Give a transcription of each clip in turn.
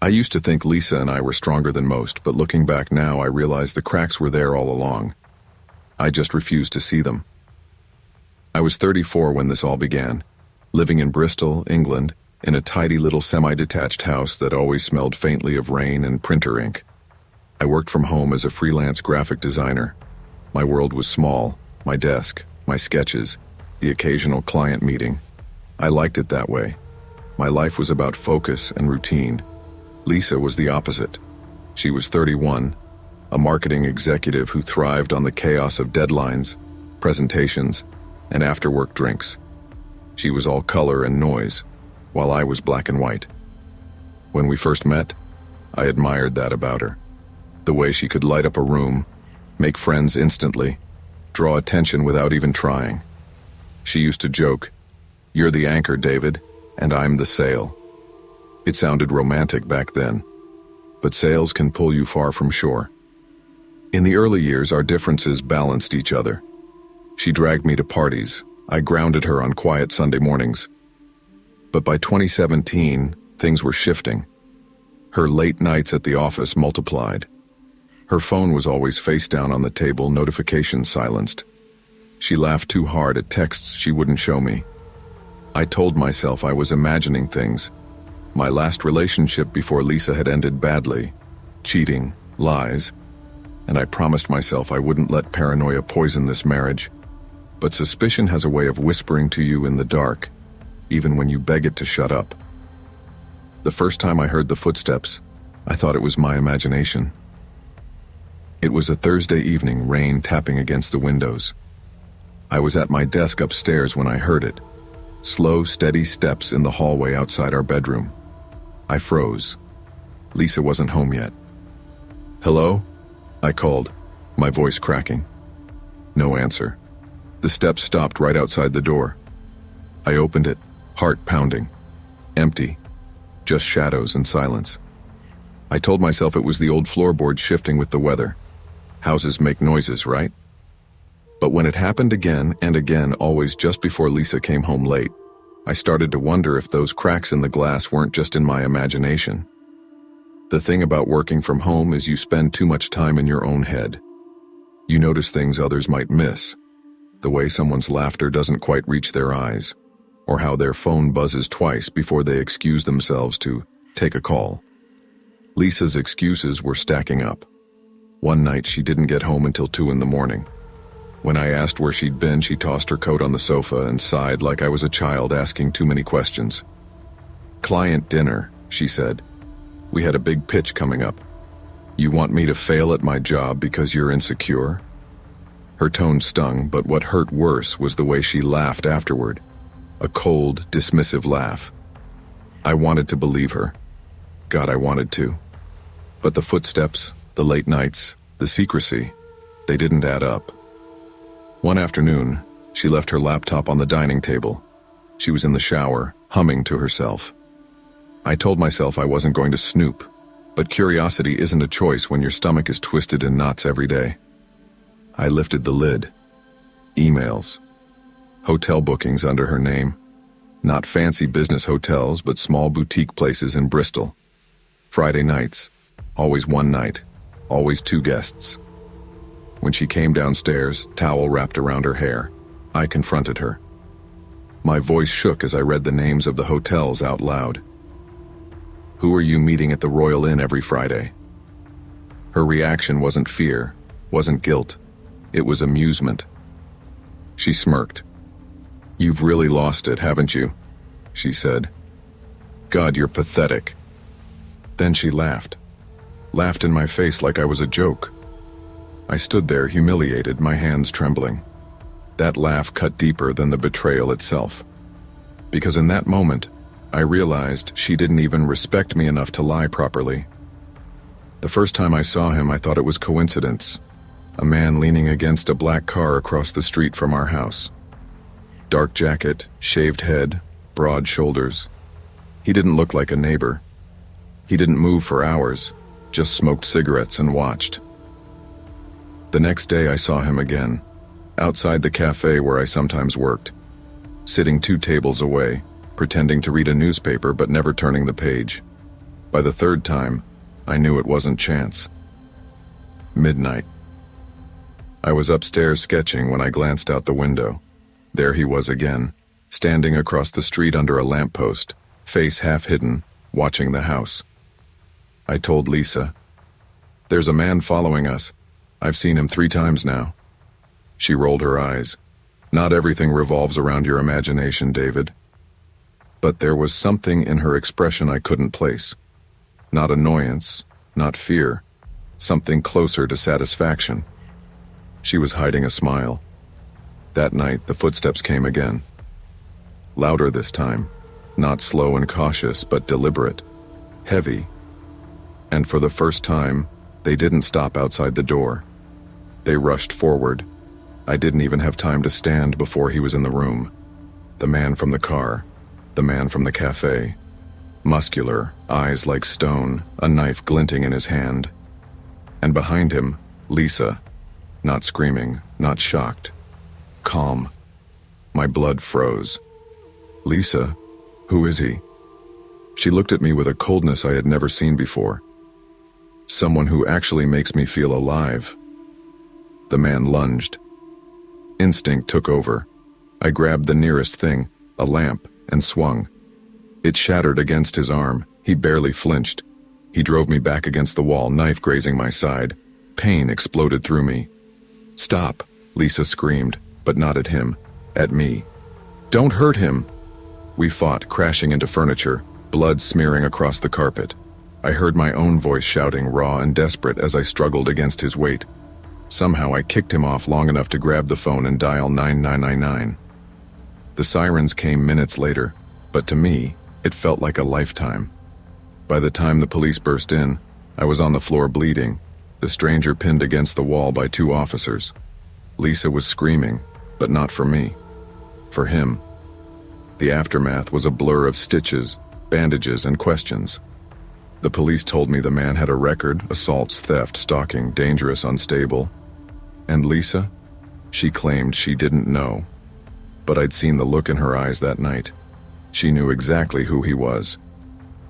I used to think Lisa and I were stronger than most, but looking back now, I realize the cracks were there all along. I just refused to see them. I was 34 when this all began, living in Bristol, England, in a tidy little semi-detached house that always smelled faintly of rain and printer ink. I worked from home as a freelance graphic designer. My world was small, my desk, my sketches, the occasional client meeting. I liked it that way. My life was about focus and routine. Lisa was the opposite. She was 31, a marketing executive who thrived on the chaos of deadlines, presentations, and after-work drinks. She was all color and noise, while I was black and white. When we first met, I admired that about her. The way she could light up a room, make friends instantly, draw attention without even trying. She used to joke, "You're the anchor, David, and I'm the sail." It sounded romantic back then, but sails can pull you far from shore. In the early years, our differences balanced each other. She dragged me to parties. I grounded her on quiet Sunday mornings. But by 2017, things were shifting. Her late nights at the office multiplied. Her phone was always face down on the table, notifications silenced. She laughed too hard at texts she wouldn't show me. I told myself I was imagining things. My last relationship before Lisa had ended badly. Cheating, lies, and I promised myself I wouldn't let paranoia poison this marriage. But suspicion has a way of whispering to you in the dark, even when you beg it to shut up. The first time I heard the footsteps, I thought it was my imagination. It was a Thursday evening, rain tapping against the windows. I was at my desk upstairs when I heard it. Slow, steady steps in the hallway outside our bedroom. I froze. Lisa wasn't home yet. "Hello?" I called, my voice cracking. No answer. The steps stopped right outside the door. I opened it, heart pounding. Empty. Just shadows and silence. I told myself it was the old floorboard shifting with the weather. Houses make noises, right? But when it happened again and again, always just before Lisa came home late, I started to wonder if those cracks in the glass weren't just in my imagination. The thing about working from home is you spend too much time in your own head. You notice things others might miss. The way someone's laughter doesn't quite reach their eyes, or how their phone buzzes twice before they excuse themselves to take a call. Lisa's excuses were stacking up. One night she didn't get home until 2 in the morning. When I asked where she'd been, she tossed her coat on the sofa and sighed like I was a child asking too many questions. "Client dinner," she said. "We had a big pitch coming up. You want me to fail at my job because you're insecure?" Her tone stung, but what hurt worse was the way she laughed afterward. A cold, dismissive laugh. I wanted to believe her. God, I wanted to. But the footsteps, the late nights, the secrecy, they didn't add up. One afternoon, she left her laptop on the dining table. She was in the shower, humming to herself. I told myself I wasn't going to snoop, but curiosity isn't a choice when your stomach is twisted in knots every day. I lifted the lid. Emails. Hotel bookings under her name. Not fancy business hotels, but small boutique places in Bristol. Friday nights. Always one night. Always 2 guests. When she came downstairs, towel wrapped around her hair, I confronted her. My voice shook as I read the names of the hotels out loud. "Who are you meeting at the Royal Inn every Friday?" Her reaction wasn't fear, wasn't guilt. It was amusement. She smirked. "You've really lost it, haven't you?" she said. "God, you're pathetic." Then she laughed. Laughed in my face like I was a joke. I stood there, humiliated, my hands trembling. That laugh cut deeper than the betrayal itself. Because in that moment, I realized she didn't even respect me enough to lie properly. The first time I saw him, I thought it was coincidence. A man leaning against a black car across the street from our house. Dark jacket, shaved head, broad shoulders. He didn't look like a neighbor. He didn't move for hours, just smoked cigarettes and watched. The next day I saw him again, outside the cafe where I sometimes worked, sitting 2 tables away, pretending to read a newspaper but never turning the page. By the third time, I knew it wasn't chance. Midnight. I was upstairs sketching when I glanced out the window. There he was again, standing across the street under a lamppost, face half hidden, watching the house. I told Lisa, "There's a man following us. I've seen him 3 times now." She rolled her eyes. "Not everything revolves around your imagination, David." But there was something in her expression I couldn't place. Not annoyance, not fear, something closer to satisfaction. She was hiding a smile. That night, the footsteps came again. Louder this time, not slow and cautious, but deliberate, heavy. And for the first time, they didn't stop outside the door. They rushed forward. I didn't even have time to stand before he was in the room. The man from the car, the man from the cafe. Muscular, eyes like stone, a knife glinting in his hand. And behind him, Lisa, not screaming, not shocked. Calm. My blood froze. "Lisa, who is he?" She looked at me with a coldness I had never seen before. "Someone who actually makes me feel alive." The man lunged. Instinct took over. I grabbed the nearest thing, a lamp, and swung. It shattered against his arm. He barely flinched. He drove me back against the wall, knife grazing my side. Pain exploded through me. "Stop," Lisa screamed, but not at him, at me. "Don't hurt him!" We fought, crashing into furniture, blood smearing across the carpet. I heard my own voice shouting, raw and desperate, as I struggled against his weight. Somehow I kicked him off long enough to grab the phone and dial 9999. The sirens came minutes later, but to me, it felt like a lifetime. By the time the police burst in, I was on the floor bleeding, the stranger pinned against the wall by 2 officers. Lisa was screaming, but not for me. For him. The aftermath was a blur of stitches, bandages, and questions. The police told me the man had a record: assaults, theft, stalking, dangerous, unstable. And Lisa? She claimed she didn't know. But I'd seen the look in her eyes that night. She knew exactly who he was.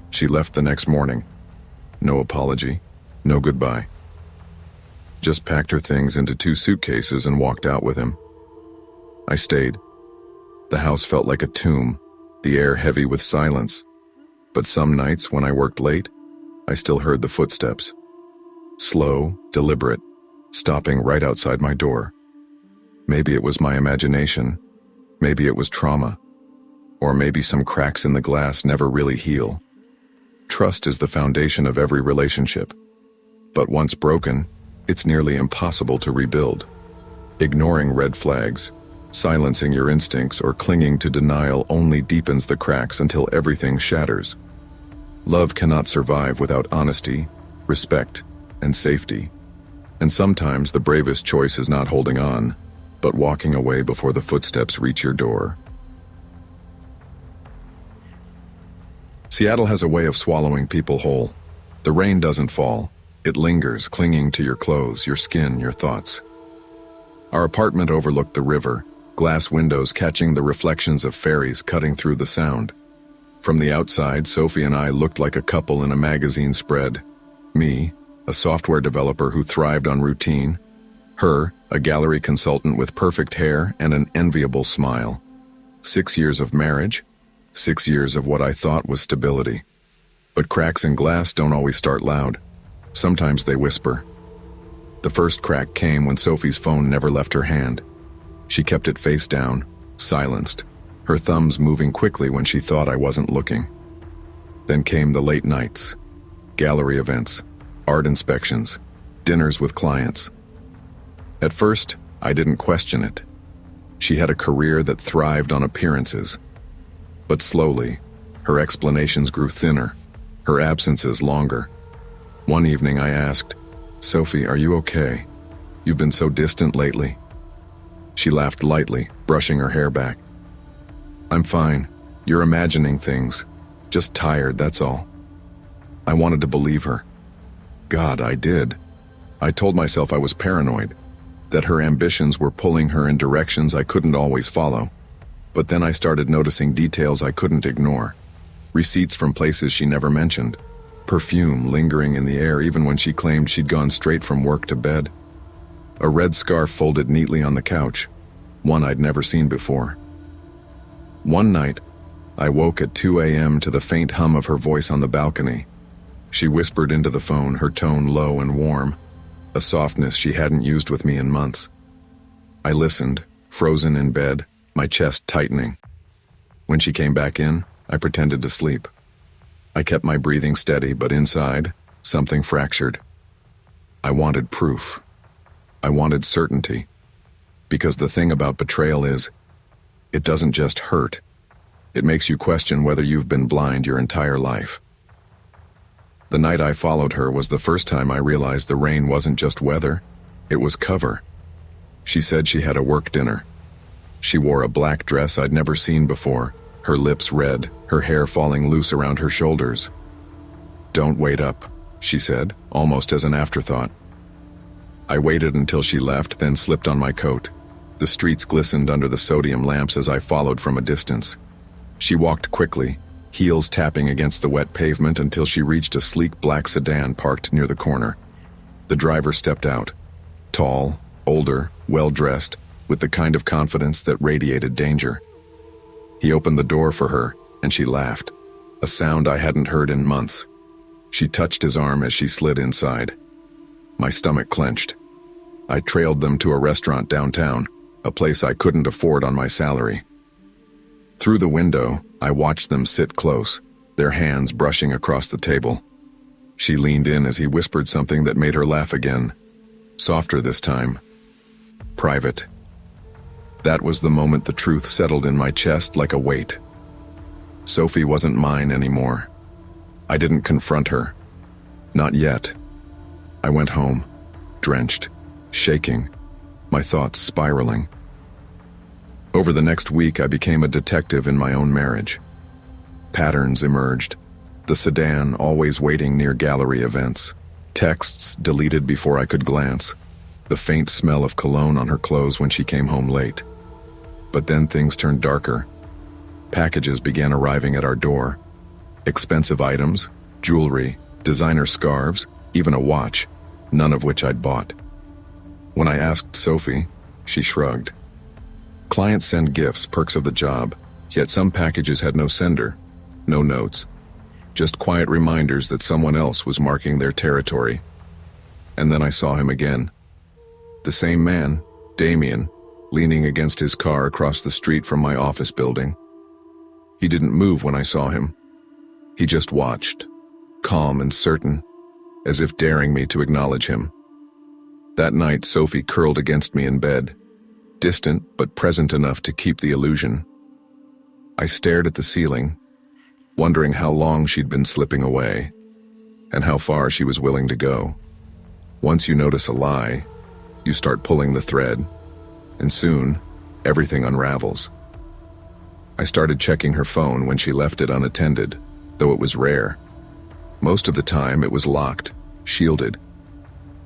She left the next morning. No apology, no goodbye. Just packed her things into 2 suitcases and walked out with him. I stayed. The house felt like a tomb, the air heavy with silence. But some nights when I worked late, I still heard the footsteps. Slow, deliberate, stopping right outside my door. Maybe it was my imagination. Maybe it was trauma. Or maybe some cracks in the glass never really heal. Trust is the foundation of every relationship. But once broken, it's nearly impossible to rebuild. Ignoring red flags, silencing your instincts, or clinging to denial only deepens the cracks until everything shatters. Love cannot survive without honesty, respect, and safety. And sometimes the bravest choice is not holding on, but walking away before the footsteps reach your door. Seattle has a way of swallowing people whole. The rain doesn't fall. It lingers, clinging to your clothes, your skin, your thoughts. Our apartment overlooked the river, glass windows catching the reflections of ferries cutting through the sound. From the outside, Sophie and I looked like a couple in a magazine spread. Me, a software developer who thrived on routine. Her, a gallery consultant with perfect hair and an enviable smile. 6 years of marriage, 6 years of what I thought was stability. But cracks in glass don't always start loud. Sometimes they whisper. The first crack came when Sophie's phone never left her hand. She kept it face down, silenced, her thumbs moving quickly when she thought I wasn't looking. Then came the late nights, gallery events, art inspections, dinners with clients. At first, I didn't question it. She had a career that thrived on appearances. But slowly, her explanations grew thinner, her absences longer. One evening I asked, "Sophie, are you okay? You've been so distant lately." She laughed lightly, brushing her hair back. "I'm fine. You're imagining things. Just tired, that's all." I wanted to believe her. God, I did. I told myself I was paranoid, that her ambitions were pulling her in directions I couldn't always follow. But then I started noticing details I couldn't ignore. Receipts from places she never mentioned. perfume lingering in the air even when she claimed she'd gone straight from work to bed. A red scarf folded neatly on the couch, one I'd never seen before. One night, I woke at 2 a.m. to the faint hum of her voice on the balcony. She whispered into the phone, her tone low and warm, a softness she hadn't used with me in months. I listened, frozen in bed, my chest tightening. When she came back in, I pretended to sleep. I kept my breathing steady, but inside, something fractured. I wanted proof. I wanted certainty. Because the thing about betrayal is, it doesn't just hurt. It makes you question whether you've been blind your entire life. The night I followed her was the first time I realized the rain wasn't just weather, it was cover. She said she had a work dinner. She wore a black dress I'd never seen before, her lips red, her hair falling loose around her shoulders. "Don't wait up," she said, almost as an afterthought. I waited until she left, then slipped on my coat. The streets glistened under the sodium lamps as I followed from a distance. She walked quickly, heels tapping against the wet pavement until she reached a sleek black sedan parked near the corner. The driver stepped out, tall, older, well-dressed, with the kind of confidence that radiated danger. He opened the door for her, and she laughed, a sound I hadn't heard in months. She touched his arm as she slid inside. My stomach clenched. I trailed them to a restaurant downtown, a place I couldn't afford on my salary. Through the window, I watched them sit close, their hands brushing across the table. She leaned in as he whispered something that made her laugh again, softer this time. Private. That was the moment the truth settled in my chest like a weight. Sophie wasn't mine anymore. I didn't confront her. Not yet. I went home, drenched, shaking, my thoughts spiraling. Over the next week, I became a detective in my own marriage. Patterns emerged. The sedan always waiting near gallery events. Texts deleted before I could glance. The faint smell of cologne on her clothes when she came home late. But then things turned darker. Packages began arriving at our door. Expensive items, jewelry, designer scarves, even a watch, none of which I'd bought. When I asked Sophie, she shrugged. Clients send gifts, perks of the job, yet some packages had no sender, no notes, just quiet reminders that someone else was marking their territory. And then I saw him again. The same man, Damien, leaning against his car across the street from my office building. He didn't move when I saw him. He just watched, calm and certain, as if daring me to acknowledge him. That night, Sophie curled against me in bed, distant but present enough to keep the illusion. I stared at the ceiling, wondering how long she'd been slipping away, and how far she was willing to go. Once you notice a lie, you start pulling the thread, and soon, everything unravels. I started checking her phone when she left it unattended, though it was rare. Most of the time, it was locked, shielded.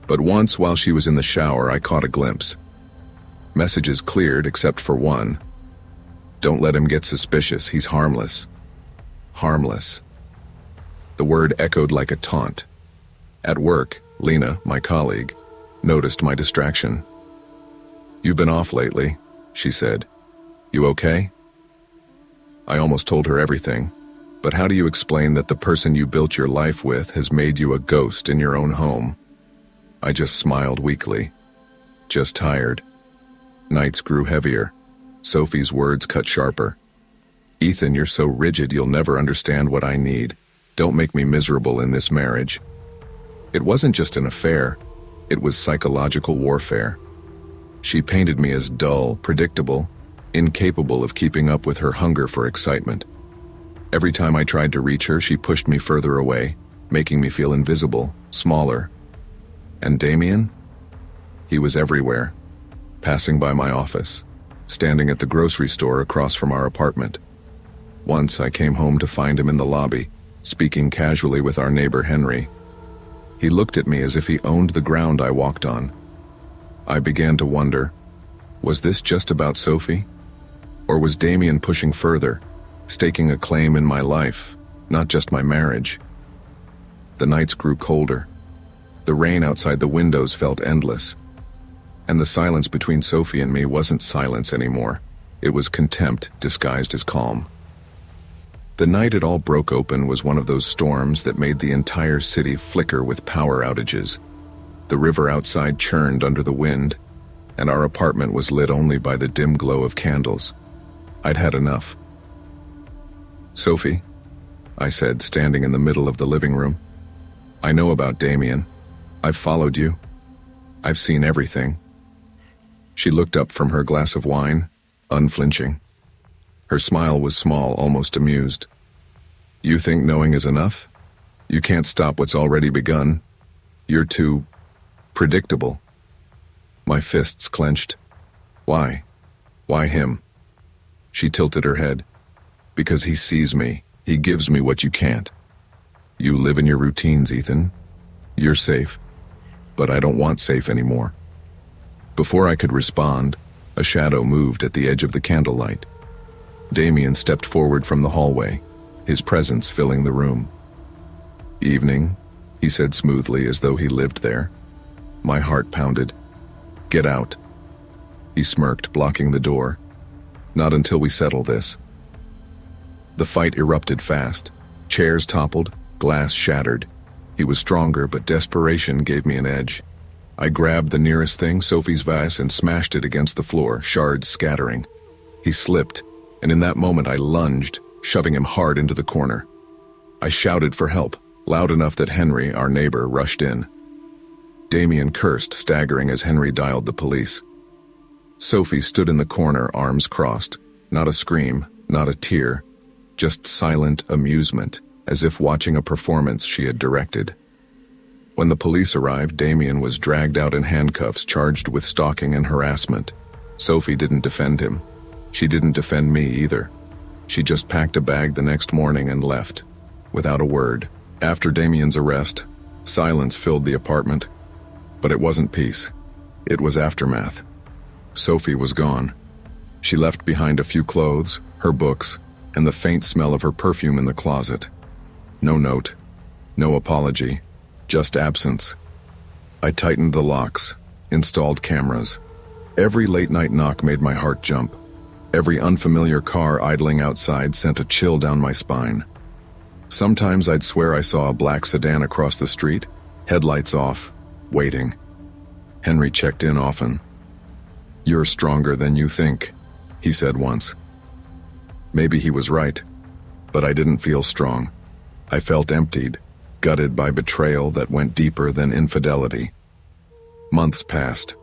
But once, while she was in the shower, I caught a glimpse. Messages cleared except for one. "Don't let him get suspicious, he's harmless." Harmless. The word echoed like a taunt. At work, Lena, my colleague, noticed my distraction. "You've been off lately," she said. "You okay?" I almost told her everything, but how do you explain that the person you built your life with has made you a ghost in your own home? I just smiled weakly. Just tired. Nights grew heavier. Sophie's words cut sharper. "Ethan, you're so rigid you'll never understand what I need. Don't make me miserable in this marriage." It wasn't just an affair, it was psychological warfare. She painted me as dull, predictable, incapable of keeping up with her hunger for excitement. Every time I tried to reach her, she pushed me further away, making me feel invisible, smaller. And Damien? He was everywhere, passing by my office, standing at the grocery store across from our apartment. Once I came home to find him in the lobby, speaking casually with our neighbor Henry. He looked at me as if he owned the ground I walked on. I began to wonder, was this just about Sophie? Or was Damien pushing further, staking a claim in my life, not just my marriage? The nights grew colder. The rain outside the windows felt endless. And the silence between Sophie and me wasn't silence anymore. It was contempt disguised as calm. The night it all broke open was one of those storms that made the entire city flicker with power outages. The river outside churned under the wind, and our apartment was lit only by the dim glow of candles. I'd had enough. "Sophie," I said, standing in the middle of the living room. "I know about Damien. I've followed you. I've seen everything." She looked up from her glass of wine, unflinching. Her smile was small, almost amused. "You think knowing is enough? You can't stop what's already begun. You're too predictable." My fists clenched. "Why? Why him?" She tilted her head. "Because he sees me. He gives me what you can't. You live in your routines, Ethan. You're safe. But I don't want safe anymore." Before I could respond, a shadow moved at the edge of the candlelight. Damien stepped forward from the hallway, his presence filling the room. "Evening," he said smoothly, as though he lived there. My heart pounded. "Get out." He smirked, blocking the door. "Not until we settle this." The fight erupted fast. Chairs toppled, glass shattered. He was stronger, but desperation gave me an edge. I grabbed the nearest thing, Sophie's vase, and smashed it against the floor, shards scattering. He slipped, and in that moment I lunged, shoving him hard into the corner. I shouted for help, loud enough that Henry, our neighbor, rushed in. Damien cursed, staggering as Henry dialed the police. Sophie stood in the corner, arms crossed. Not a scream, not a tear, just silent amusement, as if watching a performance she had directed. When the police arrived, Damien was dragged out in handcuffs, charged with stalking and harassment. Sophie didn't defend him. She didn't defend me either. She just packed a bag the next morning and left, without a word. After Damien's arrest, silence filled the apartment. But it wasn't peace. It was aftermath. Sophie was gone. She left behind a few clothes, her books, and the faint smell of her perfume in the closet. No note, no apology, just absence. I tightened the locks, installed cameras. Every late-night knock made my heart jump. Every unfamiliar car idling outside sent a chill down my spine. Sometimes I'd swear I saw a black sedan across the street, headlights off, waiting. Henry checked in often. "You're stronger than you think," he said once. Maybe he was right, but I didn't feel strong. I felt emptied, gutted by betrayal that went deeper than infidelity. Months passed.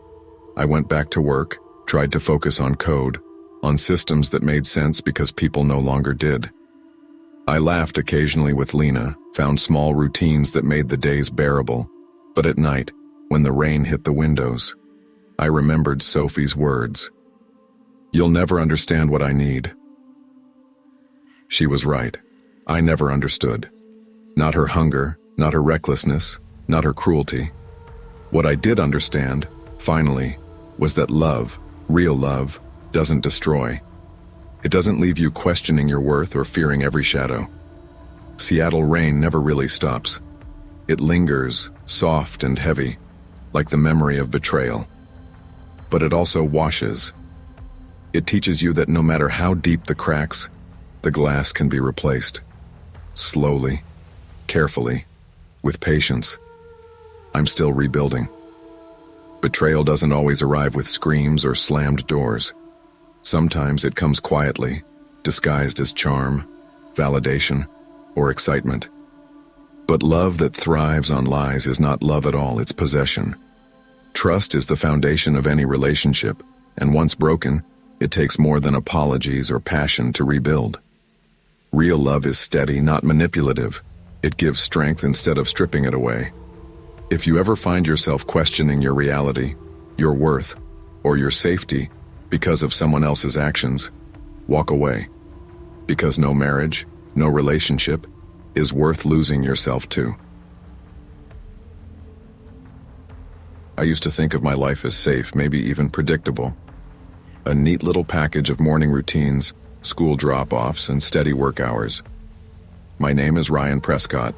I went back to work, tried to focus on code, on systems that made sense because people no longer did. I laughed occasionally with Lena, found small routines that made the days bearable, but at night, when the rain hit the windows, I remembered Sophie's words. "You'll never understand what I need." She was right. I never understood. Not her hunger, not her recklessness, not her cruelty. What I did understand, finally, was that love, real love, doesn't destroy. It doesn't leave you questioning your worth or fearing every shadow. Seattle rain never really stops. It lingers, soft and heavy, like the memory of betrayal. But it also washes. It teaches you that no matter how deep the cracks, the glass can be replaced. Slowly, carefully, with patience. I'm still rebuilding. Betrayal doesn't always arrive with screams or slammed doors. Sometimes it comes quietly, disguised as charm, validation, or excitement. But love that thrives on lies is not love at all, it's possession. Trust is the foundation of any relationship, and once broken, it takes more than apologies or passion to rebuild. Real love is steady, not manipulative. It gives strength instead of stripping it away. If you ever find yourself questioning your reality, your worth, or your safety because of someone else's actions, walk away. Because no marriage, no relationship, is worth losing yourself to. I used to think of my life as safe, maybe even predictable. A neat little package of morning routines, school drop-offs, and steady work hours. My name is Ryan Prescott,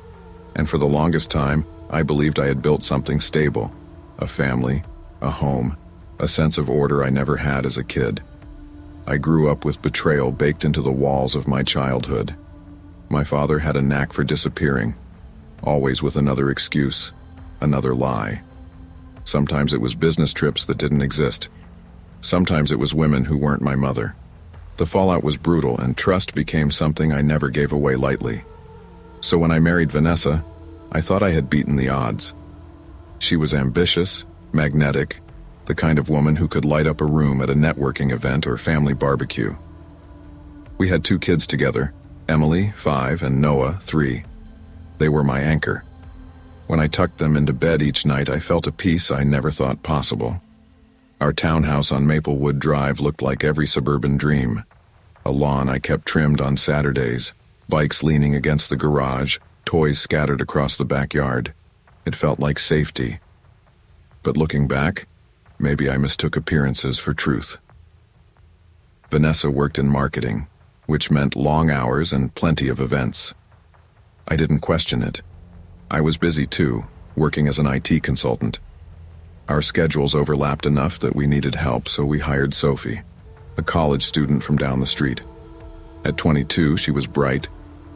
And for the longest time, I believed I had built something stable. A family, a home, a sense of order I never had as a kid. I grew up with betrayal baked into the walls of my childhood. My father had a knack for disappearing, always with another excuse, another lie. Sometimes it was business trips that didn't exist. Sometimes it was women who weren't my mother. The fallout was brutal, and trust became something I never gave away lightly. So when I married Vanessa, I thought I had beaten the odds. She was ambitious, magnetic, the kind of woman who could light up a room at a networking event or family barbecue. We had 2 kids together, Emily, 5, and Noah, 3. They were my anchor. When I tucked them into bed each night, I felt a peace I never thought possible. Our townhouse on Maplewood Drive looked like every suburban dream. A lawn I kept trimmed on Saturdays, bikes leaning against the garage, toys scattered across the backyard. It felt like safety. But looking back, maybe I mistook appearances for truth. Vanessa worked in marketing, which meant long hours and plenty of events. I didn't question it. I was busy too, working as an IT consultant. Our schedules overlapped enough that we needed help, so we hired Sophie, a college student from down the street. At 22, she was bright,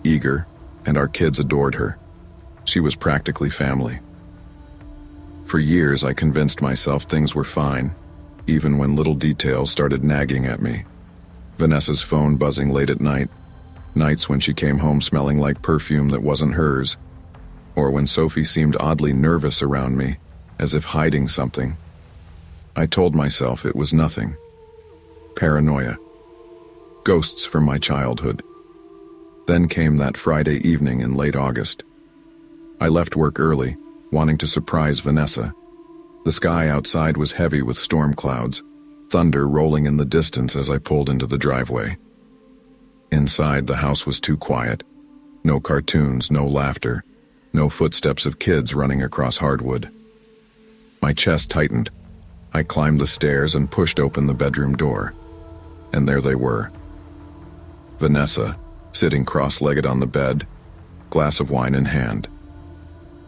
eager, and our kids adored her. She was practically family. For years, I convinced myself things were fine, even when little details started nagging at me. Vanessa's phone buzzing late at night, nights when she came home smelling like perfume that wasn't hers, or when Sophie seemed oddly nervous around me, as if hiding something. I told myself it was nothing. Paranoia. Ghosts from my childhood. Then came that Friday evening in late August. I left work early, wanting to surprise Vanessa. The sky outside was heavy with storm clouds, thunder rolling in the distance as I pulled into the driveway. Inside, the house was too quiet. No cartoons, no laughter, no footsteps of kids running across hardwood. My chest tightened. I climbed the stairs and pushed open the bedroom door. And there they were. Vanessa, sitting cross-legged on the bed, glass of wine in hand.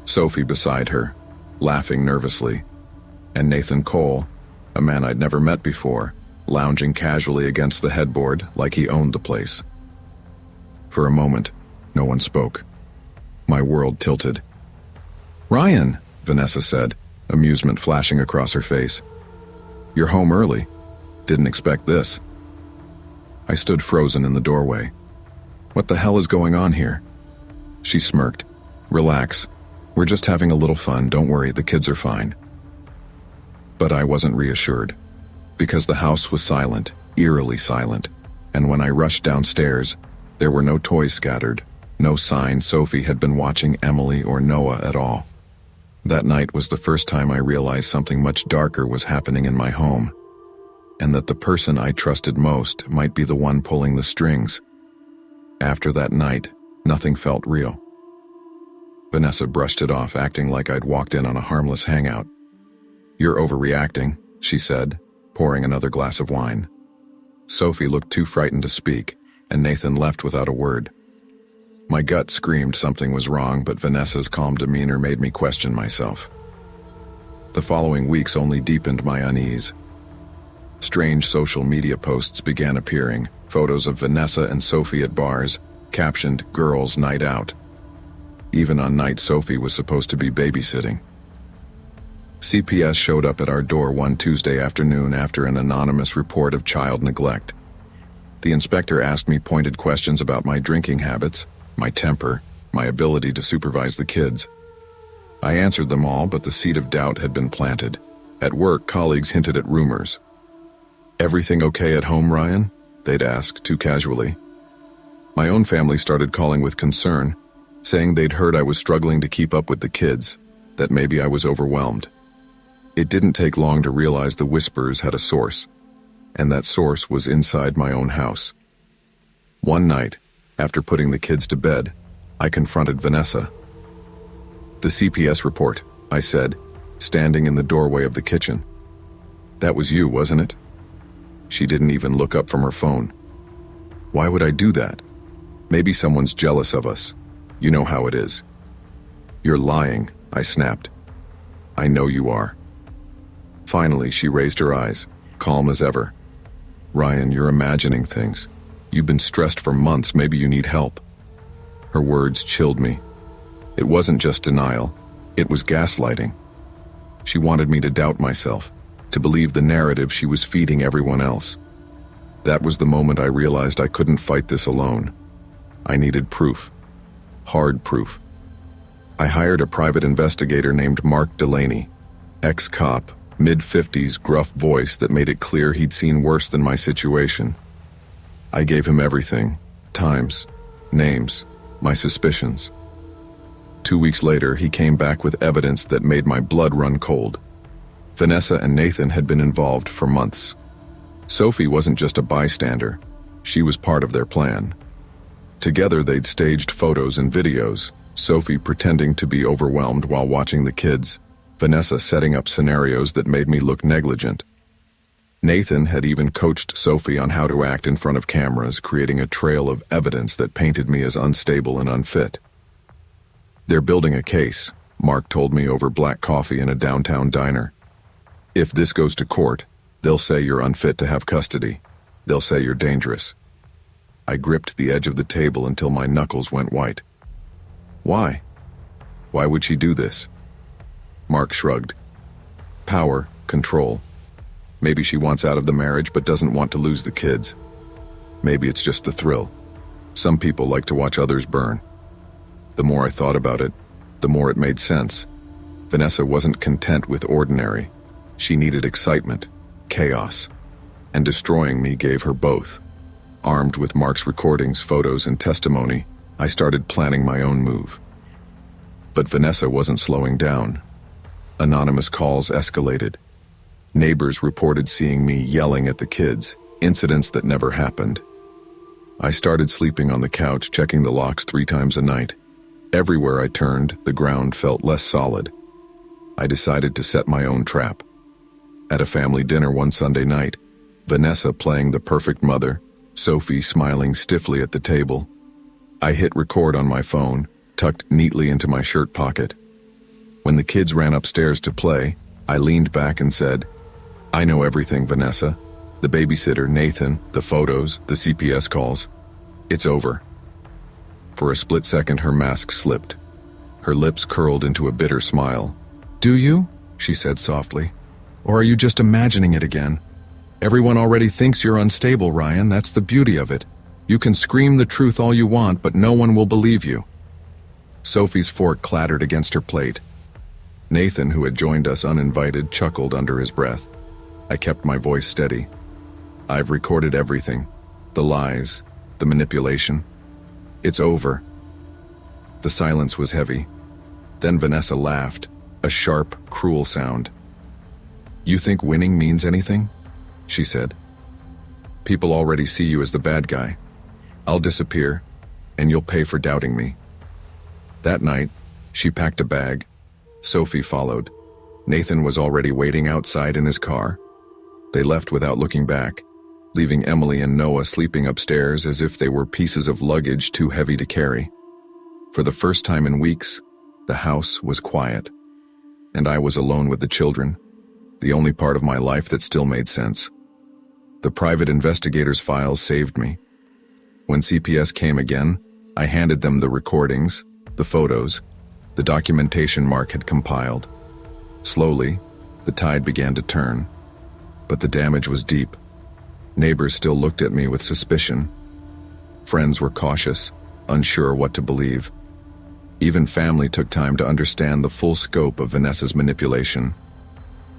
Sophie beside her, laughing nervously, and Nathan Cole, a man I'd never met before, lounging casually against the headboard like he owned the place. For a moment, no one spoke. My world tilted. "Ryan," Vanessa said, amusement flashing across her face. "You're home early. Didn't expect this." I stood frozen in the doorway. "What the hell is going on here?" She smirked. "Relax. We're just having a little fun. Don't worry, the kids are fine." But I wasn't reassured, because the house was silent, eerily silent, and when I rushed downstairs, there were no toys scattered, no sign Sophie had been watching Emily or Noah at all. That night was the first time I realized something much darker was happening in my home, and that the person I trusted most might be the one pulling the strings. After that night, nothing felt real. Vanessa brushed it off, acting like I'd walked in on a harmless hangout. "You're overreacting," she said, pouring another glass of wine. Sophie looked too frightened to speak, and Nathan left without a word. My gut screamed something was wrong, but Vanessa's calm demeanor made me question myself. The following weeks only deepened my unease. Strange social media posts began appearing, photos of Vanessa and Sophie at bars, captioned "Girls' Night Out." Even on nights Sophie was supposed to be babysitting. CPS showed up at our door one Tuesday afternoon after an anonymous report of child neglect. The inspector asked me pointed questions about my drinking habits, my temper, my ability to supervise the kids. I answered them all, but the seed of doubt had been planted. At work, colleagues hinted at rumors. "Everything okay at home, Ryan?" they'd ask, too casually. My own family started calling with concern, saying they'd heard I was struggling to keep up with the kids, that maybe I was overwhelmed. It didn't take long to realize the whispers had a source, and that source was inside my own house. One night, after putting the kids to bed, I confronted Vanessa. "The CPS report," I said, standing in the doorway of the kitchen. "That was you, wasn't it?" She didn't even look up from her phone. "Why would I do that? Maybe someone's jealous of us. You know how it is." You're lying, I snapped. I know you are. Finally, she raised her eyes, calm as ever. Ryan, you're imagining things. You've been stressed for months, maybe you need help. Her words chilled me. It wasn't just denial, it was gaslighting. She wanted me to doubt myself, to believe the narrative she was feeding everyone else. That was the moment I realized I couldn't fight this alone. I needed proof. Hard proof. I hired a private investigator named Mark Delaney, ex-cop, mid-50s, gruff voice that made it clear he'd seen worse than my situation. I gave him everything, times, names, my suspicions. 2 weeks later, he came back with evidence that made my blood run cold. Vanessa and Nathan had been involved for months. Sophie wasn't just a bystander, she was part of their plan. Together they'd staged photos and videos, Sophie pretending to be overwhelmed while watching the kids, Vanessa setting up scenarios that made me look negligent. Nathan had even coached Sophie on how to act in front of cameras, creating a trail of evidence that painted me as unstable and unfit. They're building a case, Mark told me over black coffee in a downtown diner. If this goes to court, they'll say you're unfit to have custody. They'll say you're dangerous. I gripped the edge of the table until my knuckles went white. Why? Why would she do this? Mark shrugged. Power, control. Maybe she wants out of the marriage but doesn't want to lose the kids. Maybe it's just the thrill. Some people like to watch others burn. The more I thought about it, the more it made sense. Vanessa wasn't content with ordinary. She needed excitement, chaos, and destroying me gave her both. Armed with Mark's recordings, photos, and testimony, I started planning my own move. But Vanessa wasn't slowing down. Anonymous calls escalated. Neighbors reported seeing me yelling at the kids, incidents that never happened. I started sleeping on the couch, checking the locks 3 times a night. Everywhere I turned, the ground felt less solid. I decided to set my own trap. At a family dinner one Sunday night, Vanessa playing the perfect mother, Sophie smiling stiffly at the table. I hit record on my phone, tucked neatly into my shirt pocket. When the kids ran upstairs to play, I leaned back and said, I know everything, Vanessa. The babysitter, Nathan, the photos, the CPS calls. It's over. For a split second, her mask slipped. Her lips curled into a bitter smile. Do you? She said softly. Or are you just imagining it again? Everyone already thinks you're unstable, Ryan. That's the beauty of it. You can scream the truth all you want, but no one will believe you. Sophie's fork clattered against her plate. Nathan, who had joined us uninvited, chuckled under his breath. I kept my voice steady. I've recorded everything. The lies, the manipulation. It's over. The silence was heavy. Then Vanessa laughed, a sharp, cruel sound. You think winning means anything? She said. People already see you as the bad guy. I'll disappear, and you'll pay for doubting me. That night, she packed a bag. Sophie followed. Nathan was already waiting outside in his car. They left without looking back, leaving Emily and Noah sleeping upstairs as if they were pieces of luggage too heavy to carry. For the first time in weeks, the house was quiet, and I was alone with the children, the only part of my life that still made sense. The private investigator's files saved me. When CPS came again, I handed them the recordings, the photos, the documentation Mark had compiled. Slowly, the tide began to turn, but the damage was deep. Neighbors still looked at me with suspicion. Friends were cautious, unsure what to believe. Even family took time to understand the full scope of Vanessa's manipulation.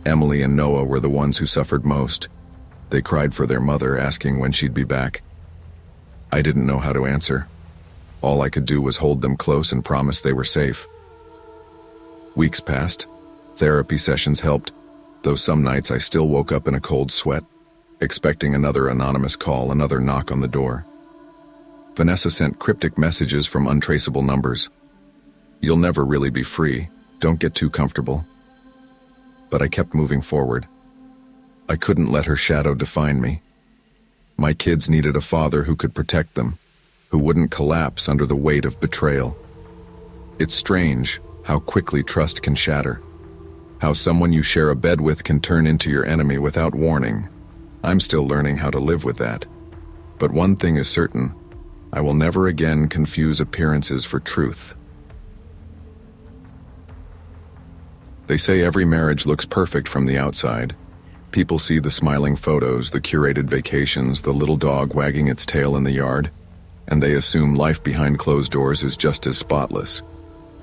Emily and Noah were the ones who suffered most. They cried for their mother, asking when she'd be back. I didn't know how to answer. All I could do was hold them close and promise they were safe. Weeks passed. Therapy sessions helped, though some nights I still woke up in a cold sweat, expecting another anonymous call, another knock on the door. Vanessa sent cryptic messages from untraceable numbers. You'll never really be free. Don't get too comfortable. But I kept moving forward. I couldn't let her shadow define me. My kids needed a father who could protect them, who wouldn't collapse under the weight of betrayal. It's strange, How quickly trust can shatter. How someone you share a bed with can turn into your enemy without warning. I'm still learning how to live with that. But one thing is certain, I will never again confuse appearances for truth. They say every marriage looks perfect from the outside. People see the smiling photos, the curated vacations, the little dog wagging its tail in the yard, and they assume life behind closed doors is just as spotless.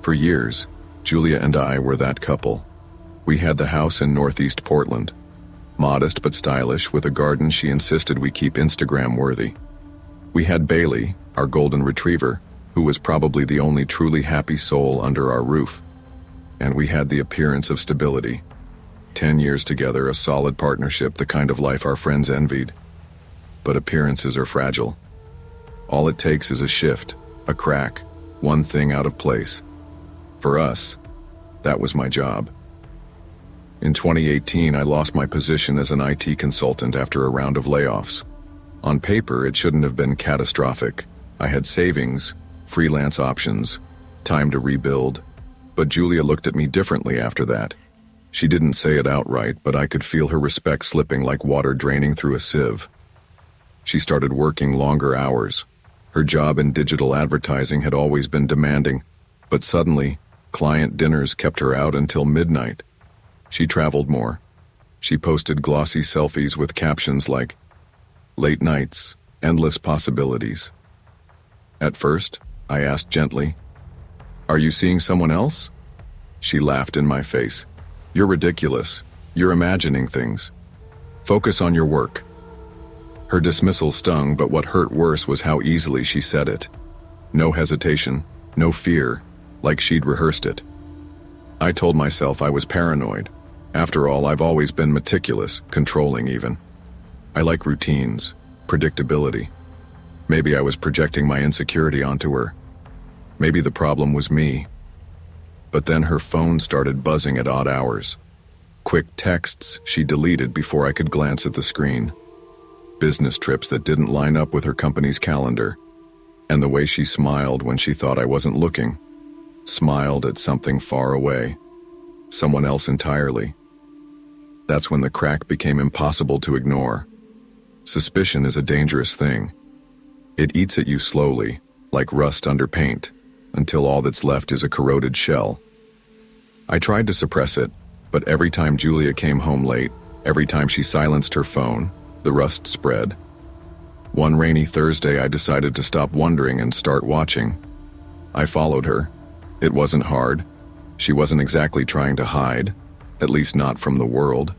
For years, Julia and I were that couple. We had the house in Northeast Portland. Modest but stylish, with a garden she insisted we keep Instagram-worthy. We had Bailey, our golden retriever, who was probably the only truly happy soul under our roof. And we had the appearance of stability. 10 years together, a solid partnership, the kind of life our friends envied. But appearances are fragile. All it takes is a shift, a crack, one thing out of place. For us, that was my job. In 2018, I lost my position as an IT consultant after a round of layoffs. On paper, it shouldn't have been catastrophic. I had savings, freelance options, time to rebuild. But Julia looked at me differently after that. She didn't say it outright, but I could feel her respect slipping like water draining through a sieve. She started working longer hours. Her job in digital advertising had always been demanding, but suddenly, client dinners kept her out until midnight. She traveled more. She posted glossy selfies with captions like, "Late nights, endless possibilities." At first, I asked gently, "Are you seeing someone else?" She laughed in my face. "You're ridiculous. You're imagining things. Focus on your work." Her dismissal stung, but what hurt worse was how easily she said it. No hesitation, no fear, like she'd rehearsed it. I told myself I was paranoid. After all, I've always been meticulous, controlling even. I like routines, predictability. Maybe I was projecting my insecurity onto her. Maybe the problem was me. But then her phone started buzzing at odd hours. Quick texts she deleted before I could glance at the screen. Business trips that didn't line up with her company's calendar. And the way she smiled when she thought I wasn't looking. Smiled at something far away. Someone else entirely. That's when the crack became impossible to ignore. Suspicion is a dangerous thing. It eats at you slowly, like rust under paint, until all that's left is a corroded shell. I tried to suppress it, but every time Julia came home late, every time she silenced her phone, the rust spread. One rainy Thursday, I decided to stop wondering and start watching. I followed her. It wasn't hard. She wasn't exactly trying to hide, at least not from the world.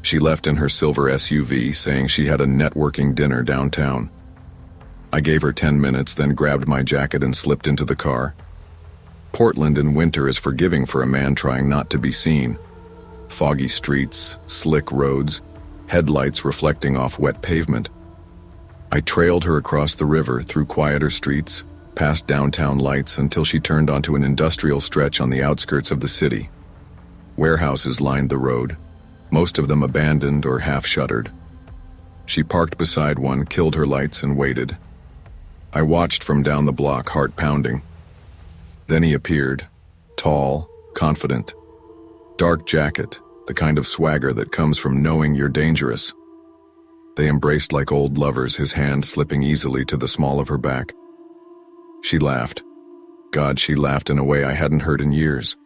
She left in her silver SUV, saying she had a networking dinner downtown. I gave her 10 minutes, then grabbed my jacket and slipped into the car. Portland in winter is forgiving for a man trying not to be seen. Foggy streets, slick roads, headlights reflecting off wet pavement. I trailed her across the river, through quieter streets, past downtown lights until she turned onto an industrial stretch on the outskirts of the city. Warehouses lined the road, most of them abandoned or half-shuttered. She parked beside one, killed her lights, and waited. I watched from down the block, heart pounding. Then he appeared, tall, confident. Dark jacket, the kind of swagger that comes from knowing you're dangerous. They embraced like old lovers, his hand slipping easily to the small of her back. She laughed. God, she laughed in a way I hadn't heard in years.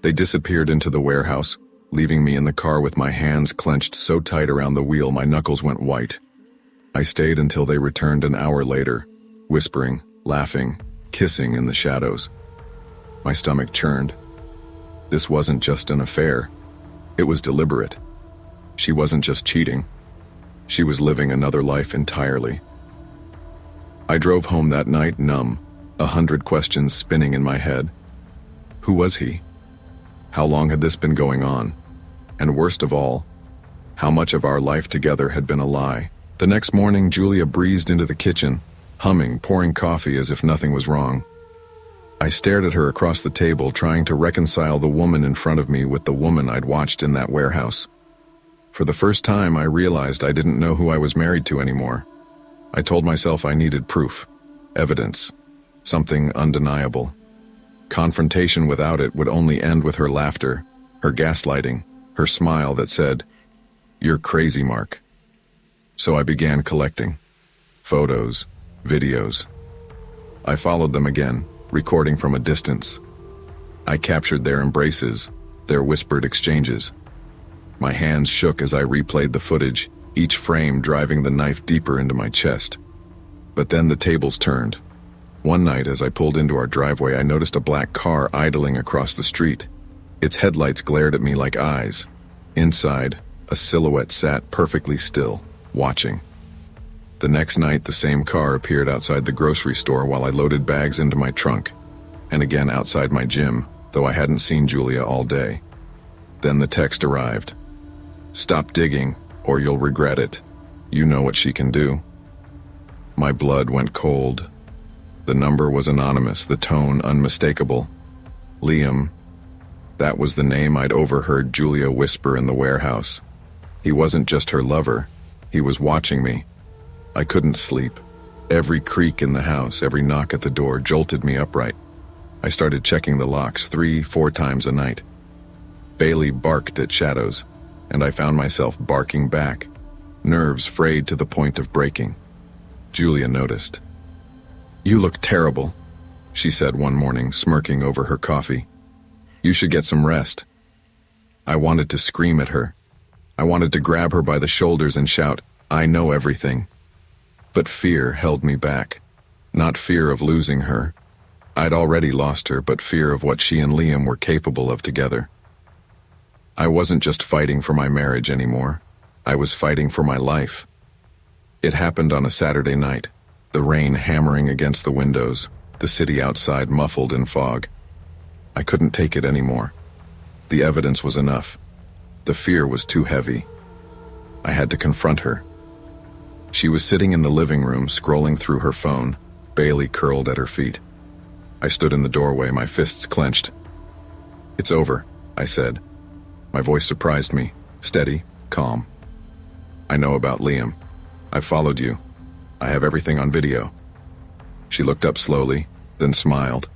They disappeared into the warehouse, leaving me in the car with my hands clenched so tight around the wheel my knuckles went white. I stayed until they returned an hour later, whispering, laughing, kissing in the shadows. My stomach churned. This wasn't just an affair. It was deliberate. She wasn't just cheating. She was living another life entirely. I drove home that night numb, 100 questions spinning in my head. Who was he? How long had this been going on? And worst of all, how much of our life together had been a lie? The next morning, Julia breezed into the kitchen, humming, pouring coffee as if nothing was wrong. I stared at her across the table, trying to reconcile the woman in front of me with the woman I'd watched in that warehouse. For the first time, I realized I didn't know who I was married to anymore. I told myself I needed proof, evidence, something undeniable. Confrontation without it would only end with her laughter, her gaslighting, her smile that said, "You're crazy, Mark." So I began collecting photos, videos. I followed them again, recording from a distance. I captured their embraces, their whispered exchanges. My hands shook as I replayed the footage, each frame driving the knife deeper into my chest. But then the tables turned. One night, as I pulled into our driveway, I noticed a black car idling across the street. Its headlights glared at me like eyes. Inside, a silhouette sat perfectly still, watching. The next night, the same car appeared outside the grocery store while I loaded bags into my trunk, and again outside my gym, though I hadn't seen Julia all day. Then the text arrived. "Stop digging, or you'll regret it. You know what she can do." My blood went cold. The number was anonymous, the tone unmistakable. Liam. That was the name I'd overheard Julia whisper in the warehouse. He wasn't just her lover. He was watching me. I couldn't sleep. Every creak in the house, every knock at the door jolted me upright. I started checking the locks 3-4 times a night. Bailey barked at shadows, and I found myself barking back, nerves frayed to the point of breaking. Julia noticed. "You look terrible," she said one morning, smirking over her coffee. "You should get some rest." I wanted to scream at her. I wanted to grab her by the shoulders and shout, "I know everything." But fear held me back. Not fear of losing her. I'd already lost her, but fear of what she and Liam were capable of together. I wasn't just fighting for my marriage anymore. I was fighting for my life. It happened on a Saturday night, the rain hammering against the windows, the city outside muffled in fog. I couldn't take it anymore. The evidence was enough. The fear was too heavy. I had to confront her. She was sitting in the living room, scrolling through her phone, Bailey curled at her feet. I stood in the doorway, my fists clenched. "It's over," I said. My voice surprised me, steady, calm. "I know about Liam. I followed you. I have everything on video." She looked up slowly, then smiled.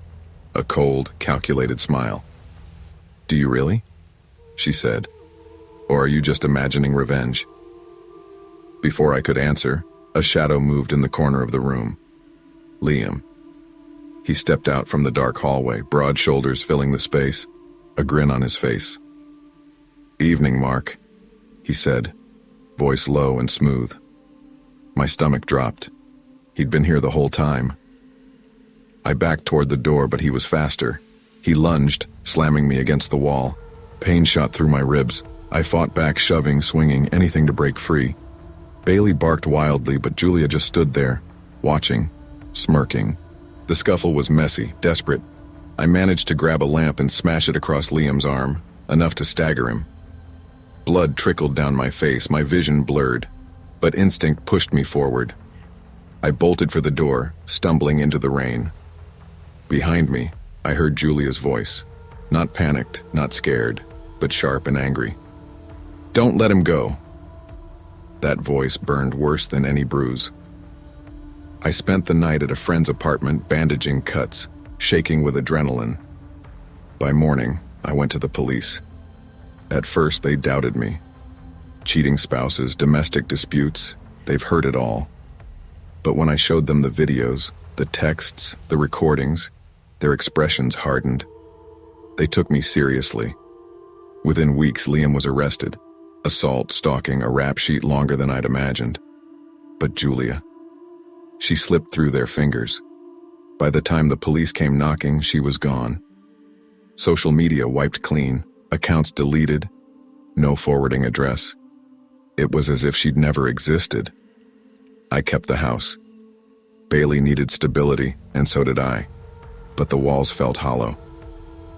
A cold, calculated smile. "Do you really?" she said. "Or are you just imagining revenge?" Before I could answer, a shadow moved in the corner of the room. Liam. He stepped out from the dark hallway, broad shoulders filling the space, a grin on his face. "Evening, Mark," he said, voice low and smooth. My stomach dropped. He'd been here the whole time. I backed toward the door, but he was faster. He lunged, slamming me against the wall. Pain shot through my ribs. I fought back, shoving, swinging, anything to break free. Bailey barked wildly, but Julia just stood there, watching, smirking. The scuffle was messy, desperate. I managed to grab a lamp and smash it across Liam's arm, enough to stagger him. Blood trickled down my face, my vision blurred, but instinct pushed me forward. I bolted for the door, stumbling into the rain. Behind me, I heard Julia's voice, not panicked, not scared, but sharp and angry. "Don't let him go." That voice burned worse than any bruise. I spent the night at a friend's apartment, bandaging cuts, shaking with adrenaline. By morning, I went to the police. At first, they doubted me. Cheating spouses, domestic disputes, they've heard it all. But when I showed them the videos, the texts, the recordings, their expressions hardened. They took me seriously. Within weeks, Liam was arrested. Assault, stalking, a rap sheet longer than I'd imagined. But Julia, she slipped through their fingers. By the time the police came knocking, she was gone. Social media wiped clean, accounts deleted, no forwarding address. It was as if she'd never existed. I kept the house. Bailey needed stability, and so did I. But the walls felt hollow.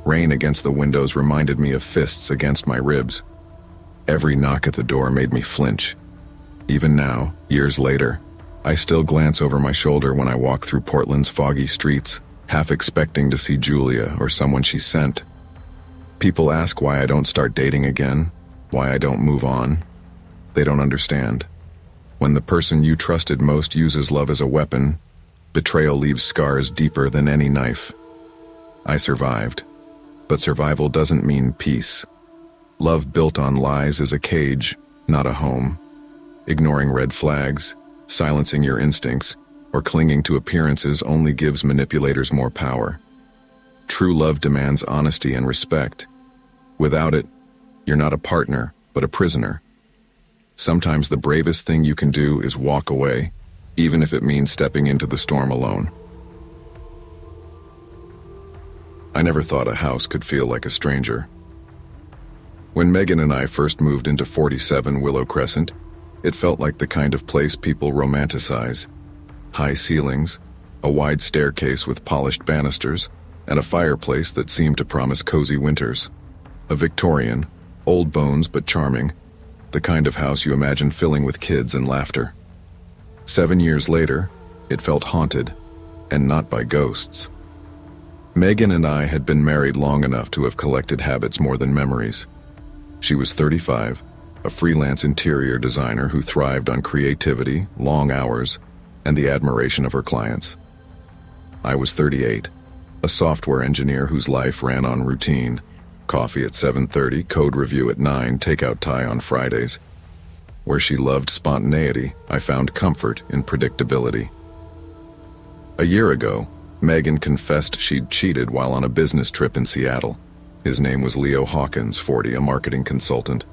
Rain against the windows reminded me of fists against my ribs. Every knock at the door made me flinch. Even now, years later, I still glance over my shoulder when I walk through Portland's foggy streets, half expecting to see Julia or someone she sent. People ask why I don't start dating again, why I don't move on. They don't understand. When the person you trusted most uses love as a weapon, betrayal leaves scars deeper than any knife. I survived. But survival doesn't mean peace. Love built on lies is a cage, not a home. Ignoring red flags, silencing your instincts, or clinging to appearances only gives manipulators more power. True love demands honesty and respect. Without it, you're not a partner, but a prisoner. Sometimes the bravest thing you can do is walk away, even if it means stepping into the storm alone. I never thought a house could feel like a stranger. When Megan and I first moved into 47 Willow Crescent, it felt like the kind of place people romanticize. High ceilings, a wide staircase with polished banisters, and a fireplace that seemed to promise cozy winters. A Victorian, old bones but charming, the kind of house you imagine filling with kids and laughter. 7 years later, it felt haunted, and not by ghosts. Megan and I had been married long enough to have collected habits more than memories. She was 35, a freelance interior designer who thrived on creativity, long hours, and the admiration of her clients. I was 38, a software engineer whose life ran on routine. Coffee at 7:30, code review at 9, takeout Thai on Fridays. Where she loved spontaneity, I found comfort in predictability. A year ago, Megan confessed she'd cheated while on a business trip in Seattle. His name was Leo Hawkins, 40, a marketing consultant.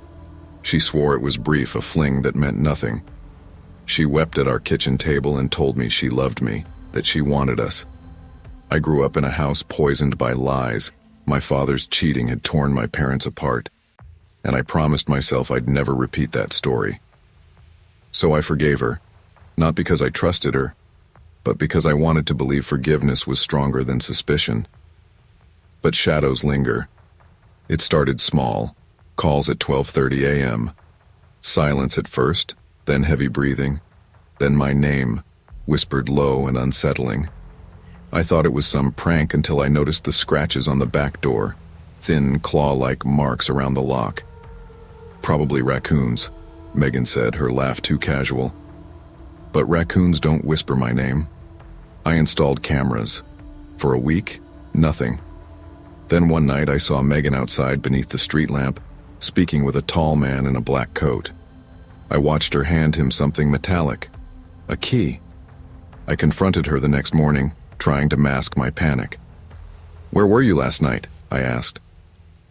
She swore it was brief, a fling that meant nothing. She wept at our kitchen table and told me she loved me, that she wanted us. I grew up in a house poisoned by lies. My father's cheating had torn my parents apart, and I promised myself I'd never repeat that story. So I forgave her, not because I trusted her, but because I wanted to believe forgiveness was stronger than suspicion. But shadows linger. It started small, calls at 12:30 a.m., silence at first, then heavy breathing, then my name, whispered low and unsettling. I thought it was some prank until I noticed the scratches on the back door, thin claw-like marks around the lock. Probably raccoons, Megan said, her laugh too casual. But raccoons don't whisper my name. I installed cameras. For a week, nothing. Then one night I saw Megan outside beneath the street lamp, speaking with a tall man in a black coat. I watched her hand him something metallic, a key. I confronted her the next morning, trying to mask my panic. "Where were you last night?" I asked.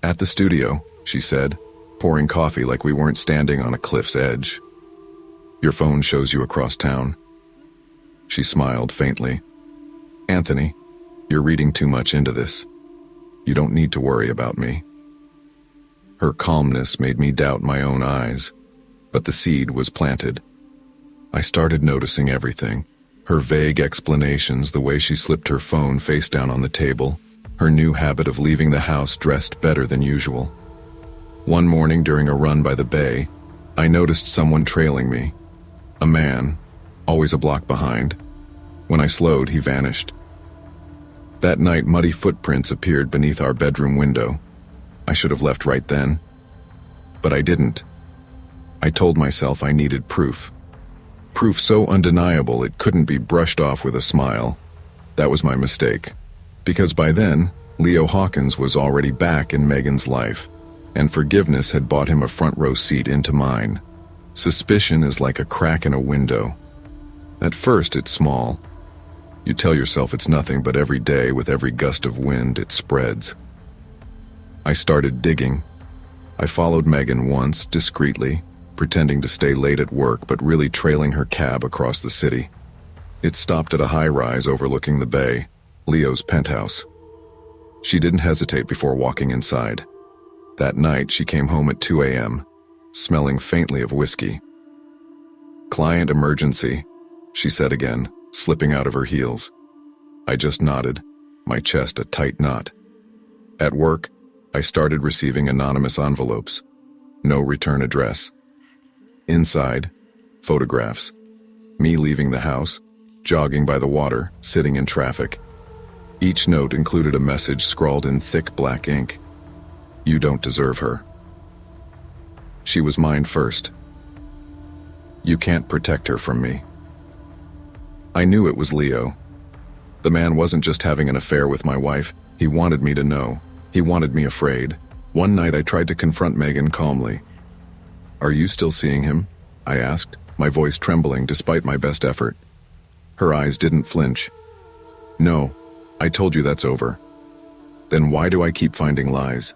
"At the studio," she said, pouring coffee like we weren't standing on a cliff's edge. "Your phone shows you across town." She smiled faintly. "Anthony, you're reading too much into this. You don't need to worry about me." Her calmness made me doubt my own eyes, but the seed was planted. I started noticing everything. Her vague explanations, the way she slipped her phone face down on the table, her new habit of leaving the house dressed better than usual. One morning during a run by the bay, I noticed someone trailing me. A man, always a block behind. When I slowed, he vanished. That night, muddy footprints appeared beneath our bedroom window. I should have left right then. But I didn't. I told myself I needed proof. Proof so undeniable it couldn't be brushed off with a smile. That was my mistake. Because by then, Leo Hawkins was already back in Megan's life, and forgiveness had bought him a front row seat into mine. Suspicion is like a crack in a window. At first, it's small. You tell yourself it's nothing, but every day, with every gust of wind, it spreads. I started digging. I followed Megan once, discreetly, pretending to stay late at work, but really trailing her cab across the city. It stopped at a high-rise overlooking the bay, Leo's penthouse. She didn't hesitate before walking inside. That night, she came home at 2 a.m., smelling faintly of whiskey. "Client emergency," she said again, slipping out of her heels. I just nodded, my chest a tight knot. At work, I started receiving anonymous envelopes. No return address. Inside, photographs. Me leaving the house, jogging by the water, sitting in traffic. Each note included a message scrawled in thick black ink. "You don't deserve her." She was mine first. "You can't protect her from me." I knew it was Leo. The man wasn't just having an affair with my wife, He wanted me to know. He wanted me afraid. One night I tried to confront Megan calmly. "Are you still seeing him?" I asked, my voice trembling despite my best effort. Her eyes didn't flinch. "No, I told you that's over." "Then why do I keep finding lies?"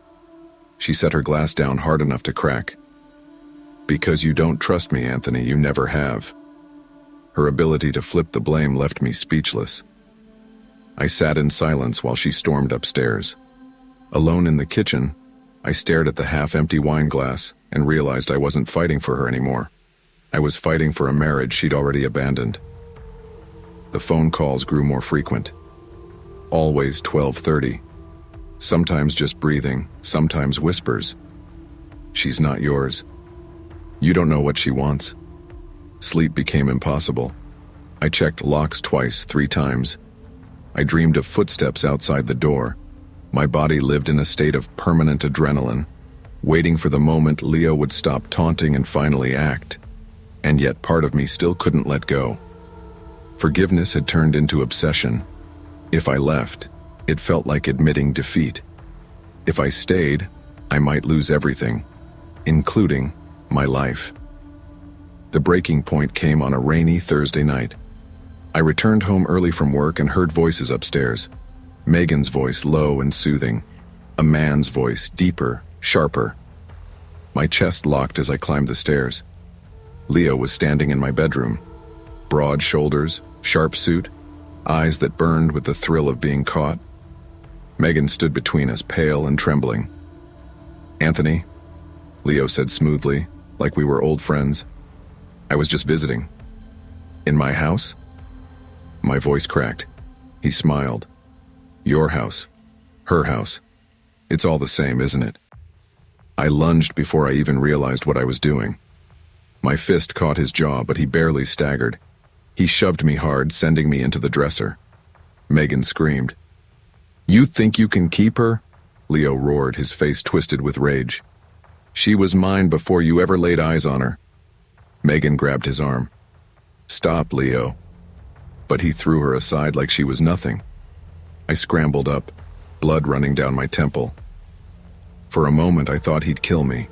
She set her glass down hard enough to crack. "Because you don't trust me, Anthony, you never have." Her ability to flip the blame left me speechless. I sat in silence while she stormed upstairs. Alone in the kitchen, I stared at the half-empty wine glass and realized I wasn't fighting for her anymore. I was fighting for a marriage she'd already abandoned. The phone calls grew more frequent. Always 12:30. Sometimes just breathing, sometimes whispers. "She's not yours. You don't know what she wants." Sleep became impossible. I checked locks twice, 3 times. I dreamed of footsteps outside the door. My body lived in a state of permanent adrenaline, waiting for the moment Leo would stop taunting and finally act. And yet part of me still couldn't let go. Forgiveness had turned into obsession. If I left, it felt like admitting defeat. If I stayed, I might lose everything, including my life. The breaking point came on a rainy Thursday night. I returned home early from work and heard voices upstairs. Megan's voice, low and soothing. A man's voice, deeper, sharper. My chest locked as I climbed the stairs. Leo was standing in my bedroom. Broad shoulders, sharp suit, eyes that burned with the thrill of being caught. Megan stood between us, pale and trembling. "Anthony," Leo said smoothly, like we were old friends. "I was just visiting." "In my house?" My voice cracked. He smiled. "Your house. Her house. It's all the same, isn't it?" I lunged before I even realized what I was doing. My fist caught his jaw, but he barely staggered. He shoved me hard, sending me into the dresser. Megan screamed. "You think you can keep her?" Leo roared, his face twisted with rage. "She was mine before you ever laid eyes on her." Megan grabbed his arm. "Stop, Leo." But he threw her aside like she was nothing. I scrambled up, blood running down my temple. For a moment I thought he'd kill me.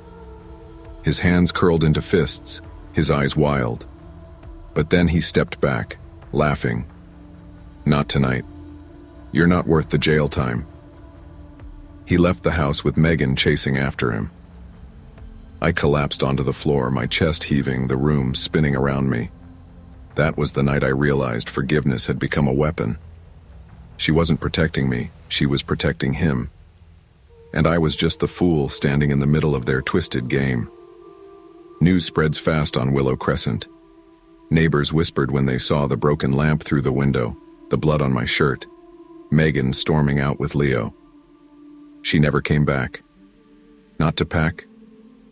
His hands curled into fists, his eyes wild. But then he stepped back, laughing. "Not tonight. You're not worth the jail time." He left the house with Megan chasing after him. I collapsed onto the floor, my chest heaving, the room spinning around me. That was the night I realized forgiveness had become a weapon. She wasn't protecting me, she was protecting him. And I was just the fool standing in the middle of their twisted game. News spreads fast on Willow Crescent. Neighbors whispered when they saw the broken lamp through the window, the blood on my shirt, Megan storming out with Leo. She never came back. Not to pack,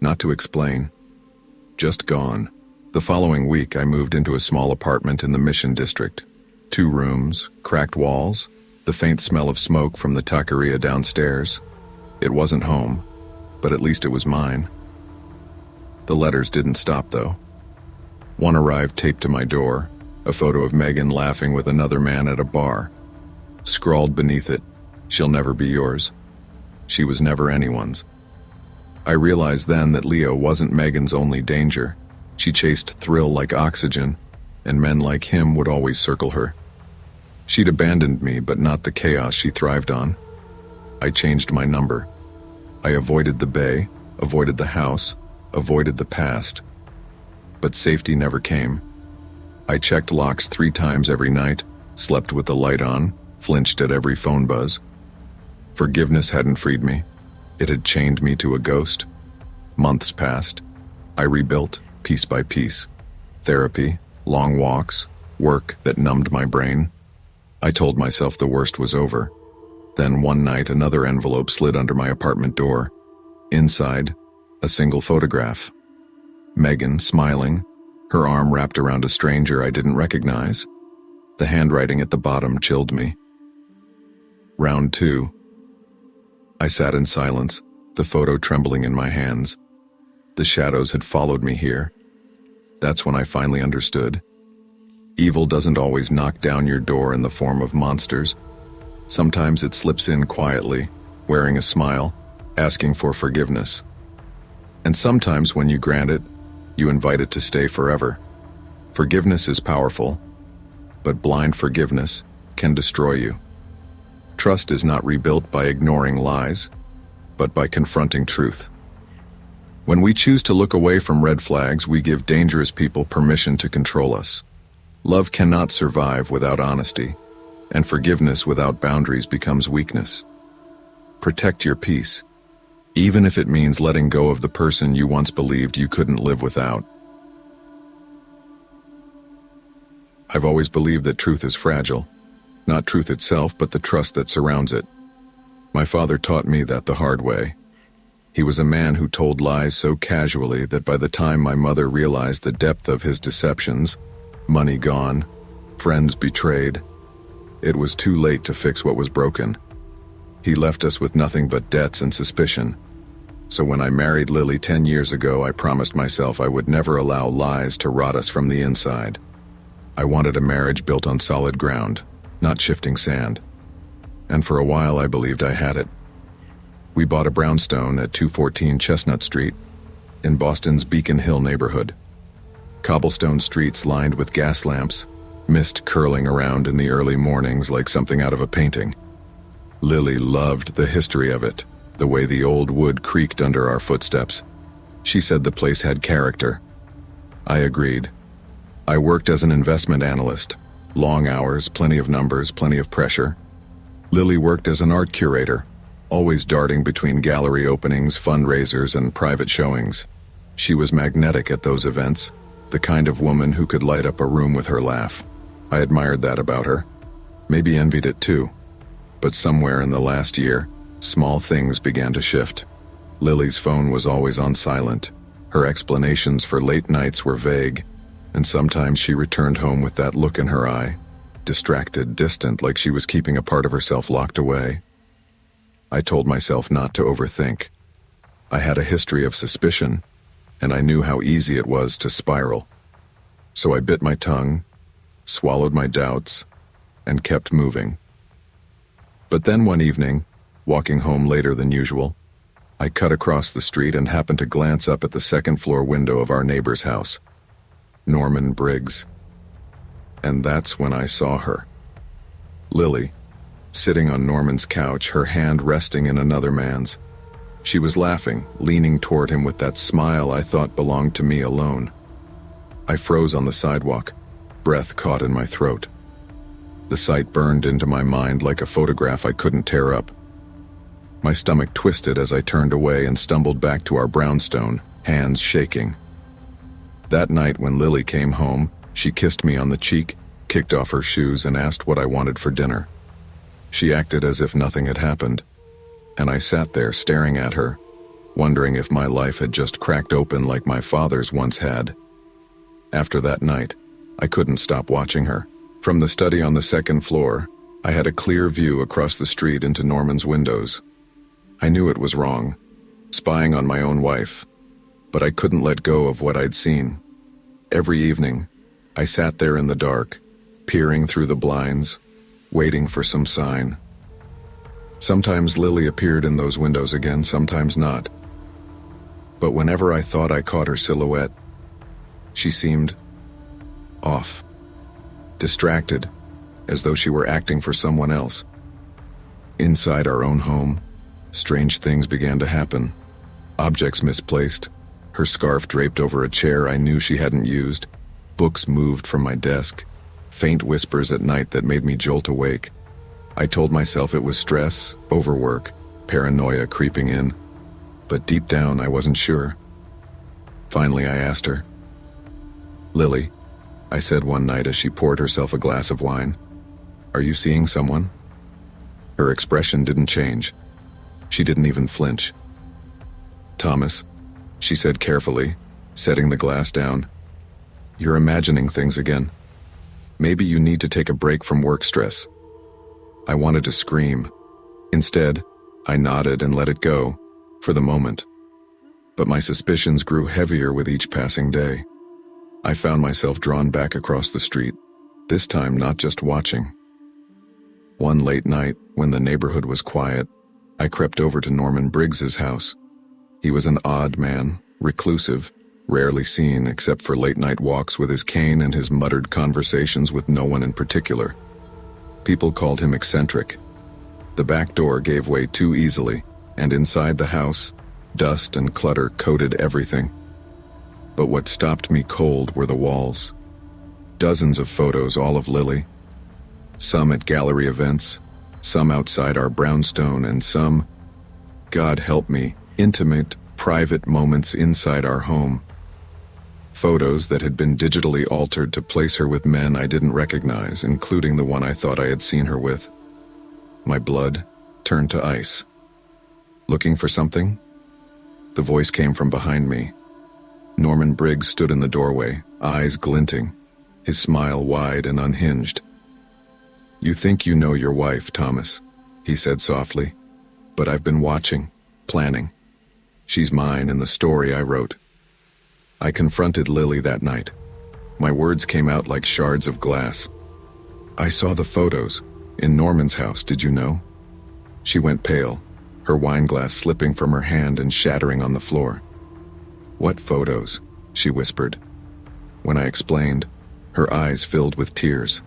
not to explain. Just gone. The following week I moved into a small apartment in the Mission District. 2 rooms, cracked walls, the faint smell of smoke from the taqueria downstairs. It wasn't home, but at least it was mine. The letters didn't stop, though. One arrived taped to my door, a photo of Megan laughing with another man at a bar. Scrawled beneath it, "She'll never be yours." She was never anyone's. I realized then that Leo wasn't Megan's only danger. She chased thrill like oxygen, and men like him would always circle her. She'd abandoned me, but not the chaos she thrived on. I changed my number. I avoided the bay, avoided the house, avoided the past. But safety never came. I checked locks 3 times every night, slept with the light on, flinched at every phone buzz. Forgiveness hadn't freed me. It had chained me to a ghost. Months passed. I rebuilt, piece by piece. Therapy, long walks, work that numbed my brain. I told myself the worst was over. Then one night another envelope slid under my apartment door. Inside, a single photograph. Megan, smiling, her arm wrapped around a stranger I didn't recognize. The handwriting at the bottom chilled me. Round 2. I sat in silence, the photo trembling in my hands. The shadows had followed me here. That's when I finally understood. Evil doesn't always knock down your door in the form of monsters. Sometimes it slips in quietly, wearing a smile, asking for forgiveness. And sometimes when you grant it, you invite it to stay forever. Forgiveness is powerful, but blind forgiveness can destroy you. Trust is not rebuilt by ignoring lies, but by confronting truth. When we choose to look away from red flags, we give dangerous people permission to control us. Love cannot survive without honesty, and forgiveness without boundaries becomes weakness. Protect your peace, even if it means letting go of the person you once believed you couldn't live without. I've always believed that truth is fragile, not truth itself, but the trust that surrounds it. My father taught me that the hard way. He was a man who told lies so casually that by the time my mother realized the depth of his deceptions, money gone, friends betrayed, it was too late to fix what was broken. He left us with nothing but debts and suspicion. So when I married Lily 10 years ago, I promised myself I would never allow lies to rot us from the inside. I wanted a marriage built on solid ground, not shifting sand. And for a while I believed I had it. We bought a brownstone at 214 Chestnut Street in Boston's Beacon Hill neighborhood. Cobblestone streets lined with gas lamps, mist curling around in the early mornings like something out of a painting. Lily loved the history of it, the way the old wood creaked under our footsteps. She said the place had character. I agreed. I worked as an investment analyst. Long hours, plenty of numbers, plenty of pressure. Lily worked as an art curator, always darting between gallery openings, fundraisers, and private showings. She was magnetic at those events, the kind of woman who could light up a room with her laugh. I admired that about her. Maybe envied it too. But somewhere in the last year, small things began to shift. Lily's phone was always on silent. Her explanations for late nights were vague, and sometimes she returned home with that look in her eye, distracted, distant, like she was keeping a part of herself locked away. I told myself not to overthink. I had a history of suspicion, and I knew how easy it was to spiral. So I bit my tongue, swallowed my doubts, and kept moving. But then one evening, walking home later than usual, I cut across the street and happened to glance up at the second-floor window of our neighbor's house, Norman Briggs. And that's when I saw her. Lily, sitting on Norman's couch, her hand resting in another man's. She was laughing, leaning toward him with that smile I thought belonged to me alone. I froze on the sidewalk, breath caught in my throat. The sight burned into my mind like a photograph I couldn't tear up. My stomach twisted as I turned away and stumbled back to our brownstone, hands shaking. That night when Lily came home, she kissed me on the cheek, kicked off her shoes, and asked what I wanted for dinner. She acted as if nothing had happened, and I sat there staring at her, wondering if my life had just cracked open like my father's once had. After that night, I couldn't stop watching her. From the study on the second floor, I had a clear view across the street into Norman's windows. I knew it was wrong, spying on my own wife, but I couldn't let go of what I'd seen. Every evening, I sat there in the dark, peering through the blinds, waiting for some sign. Sometimes Lily appeared in those windows again, sometimes not. But whenever I thought I caught her silhouette, she seemed off, distracted, as though she were acting for someone else. Inside our own home, strange things began to happen. Objects misplaced, her scarf draped over a chair I knew she hadn't used, books moved from my desk, faint whispers at night that made me jolt awake. I told myself it was stress, overwork, paranoia creeping in, but deep down I wasn't sure. Finally I asked her. "Lily," I said one night as she poured herself a glass of wine, "are you seeing someone?" Her expression didn't change. She didn't even flinch. "Thomas," she said carefully, setting the glass down, "you're imagining things again. Maybe you need to take a break from work stress." I wanted to scream. Instead, I nodded and let it go, for the moment. But my suspicions grew heavier with each passing day. I found myself drawn back across the street, this time not just watching, One late night, when the neighborhood was quiet, I crept over to Norman Briggs's house. He was an odd man, reclusive, rarely seen except for late-night walks with his cane and his muttered conversations with no one in particular. People called him eccentric. The back door gave way too easily, and inside the house, dust and clutter coated everything. But what stopped me cold were the walls. Dozens of photos, all of Lily. Some at gallery events, some outside our brownstone, and some, God help me, intimate, private moments inside our home. Photos that had been digitally altered to place her with men I didn't recognize, including the one I thought I had seen her with. My blood turned to ice. Looking for something? The voice came from behind me. Norman Briggs stood in the doorway, eyes glinting, his smile wide and unhinged. "You think you know your wife, Thomas," he said softly, "but I've been watching, planning. She's mine in the story I wrote." I confronted Lily that night. My words came out like shards of glass. "I saw the photos. In Norman's house, did you know?" She went pale, her wineglass slipping from her hand and shattering on the floor. "What photos?" she whispered. When I explained, her eyes filled with tears.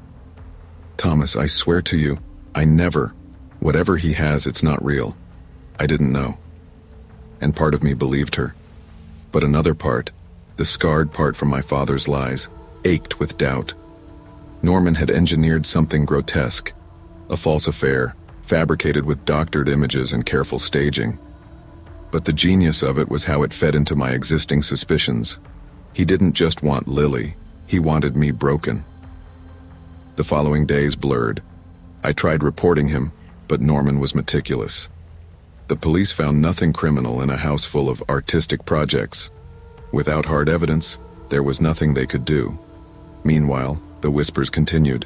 "Thomas, I swear to you, I never. Whatever he has, it's not real. I didn't know." And part of me believed her. But another part, the scarred part from my father's lies, ached with doubt. Norman had engineered something grotesque, a false affair, fabricated with doctored images and careful staging. But the genius of it was how it fed into my existing suspicions. He didn't just want Lily, he wanted me broken. The following days blurred. I tried reporting him, but Norman was meticulous. The police found nothing criminal in a house full of artistic projects. Without hard evidence, there was nothing they could do. Meanwhile, the whispers continued.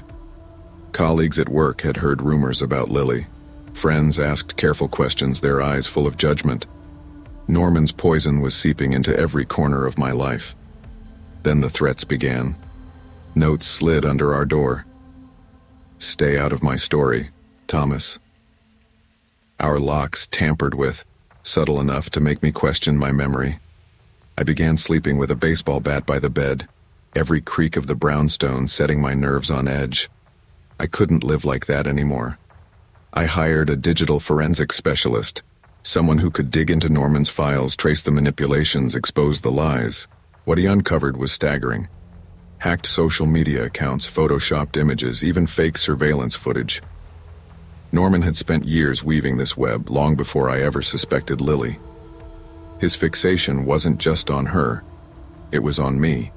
Colleagues at work had heard rumors about Lily. Friends asked careful questions, their eyes full of judgment. Norman's poison was seeping into every corner of my life. Then the threats began. Notes slid under our door. "Stay out of my story, Thomas." Our locks tampered with, subtle enough to make me question my memory. I began sleeping with a baseball bat by the bed, every creak of the brownstone setting my nerves on edge. I couldn't live like that anymore. I hired a digital forensic specialist, someone who could dig into Norman's files, trace the manipulations, expose the lies. What he uncovered was staggering. Hacked social media accounts, photoshopped images, even fake surveillance footage. Norman had spent years weaving this web, long before I ever suspected Lily. His fixation wasn't just on her, it was on me.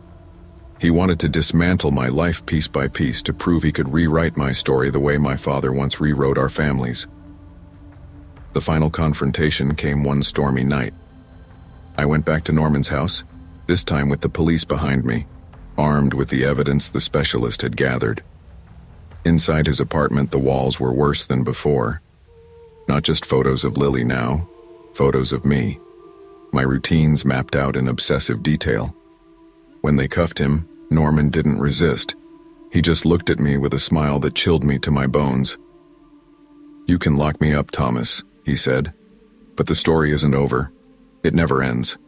He wanted to dismantle my life piece by piece to prove he could rewrite my story the way my father once rewrote our families. The final confrontation came one stormy night. I went back to Norman's house, this time with the police behind me, armed with the evidence the specialist had gathered. Inside his apartment, the walls were worse than before. Not just photos of Lily now, photos of me. My routines mapped out in obsessive detail. When they cuffed him, Norman didn't resist. He just looked at me with a smile that chilled me to my bones. "You can lock me up, Thomas," he said, "but the story isn't over. It never ends."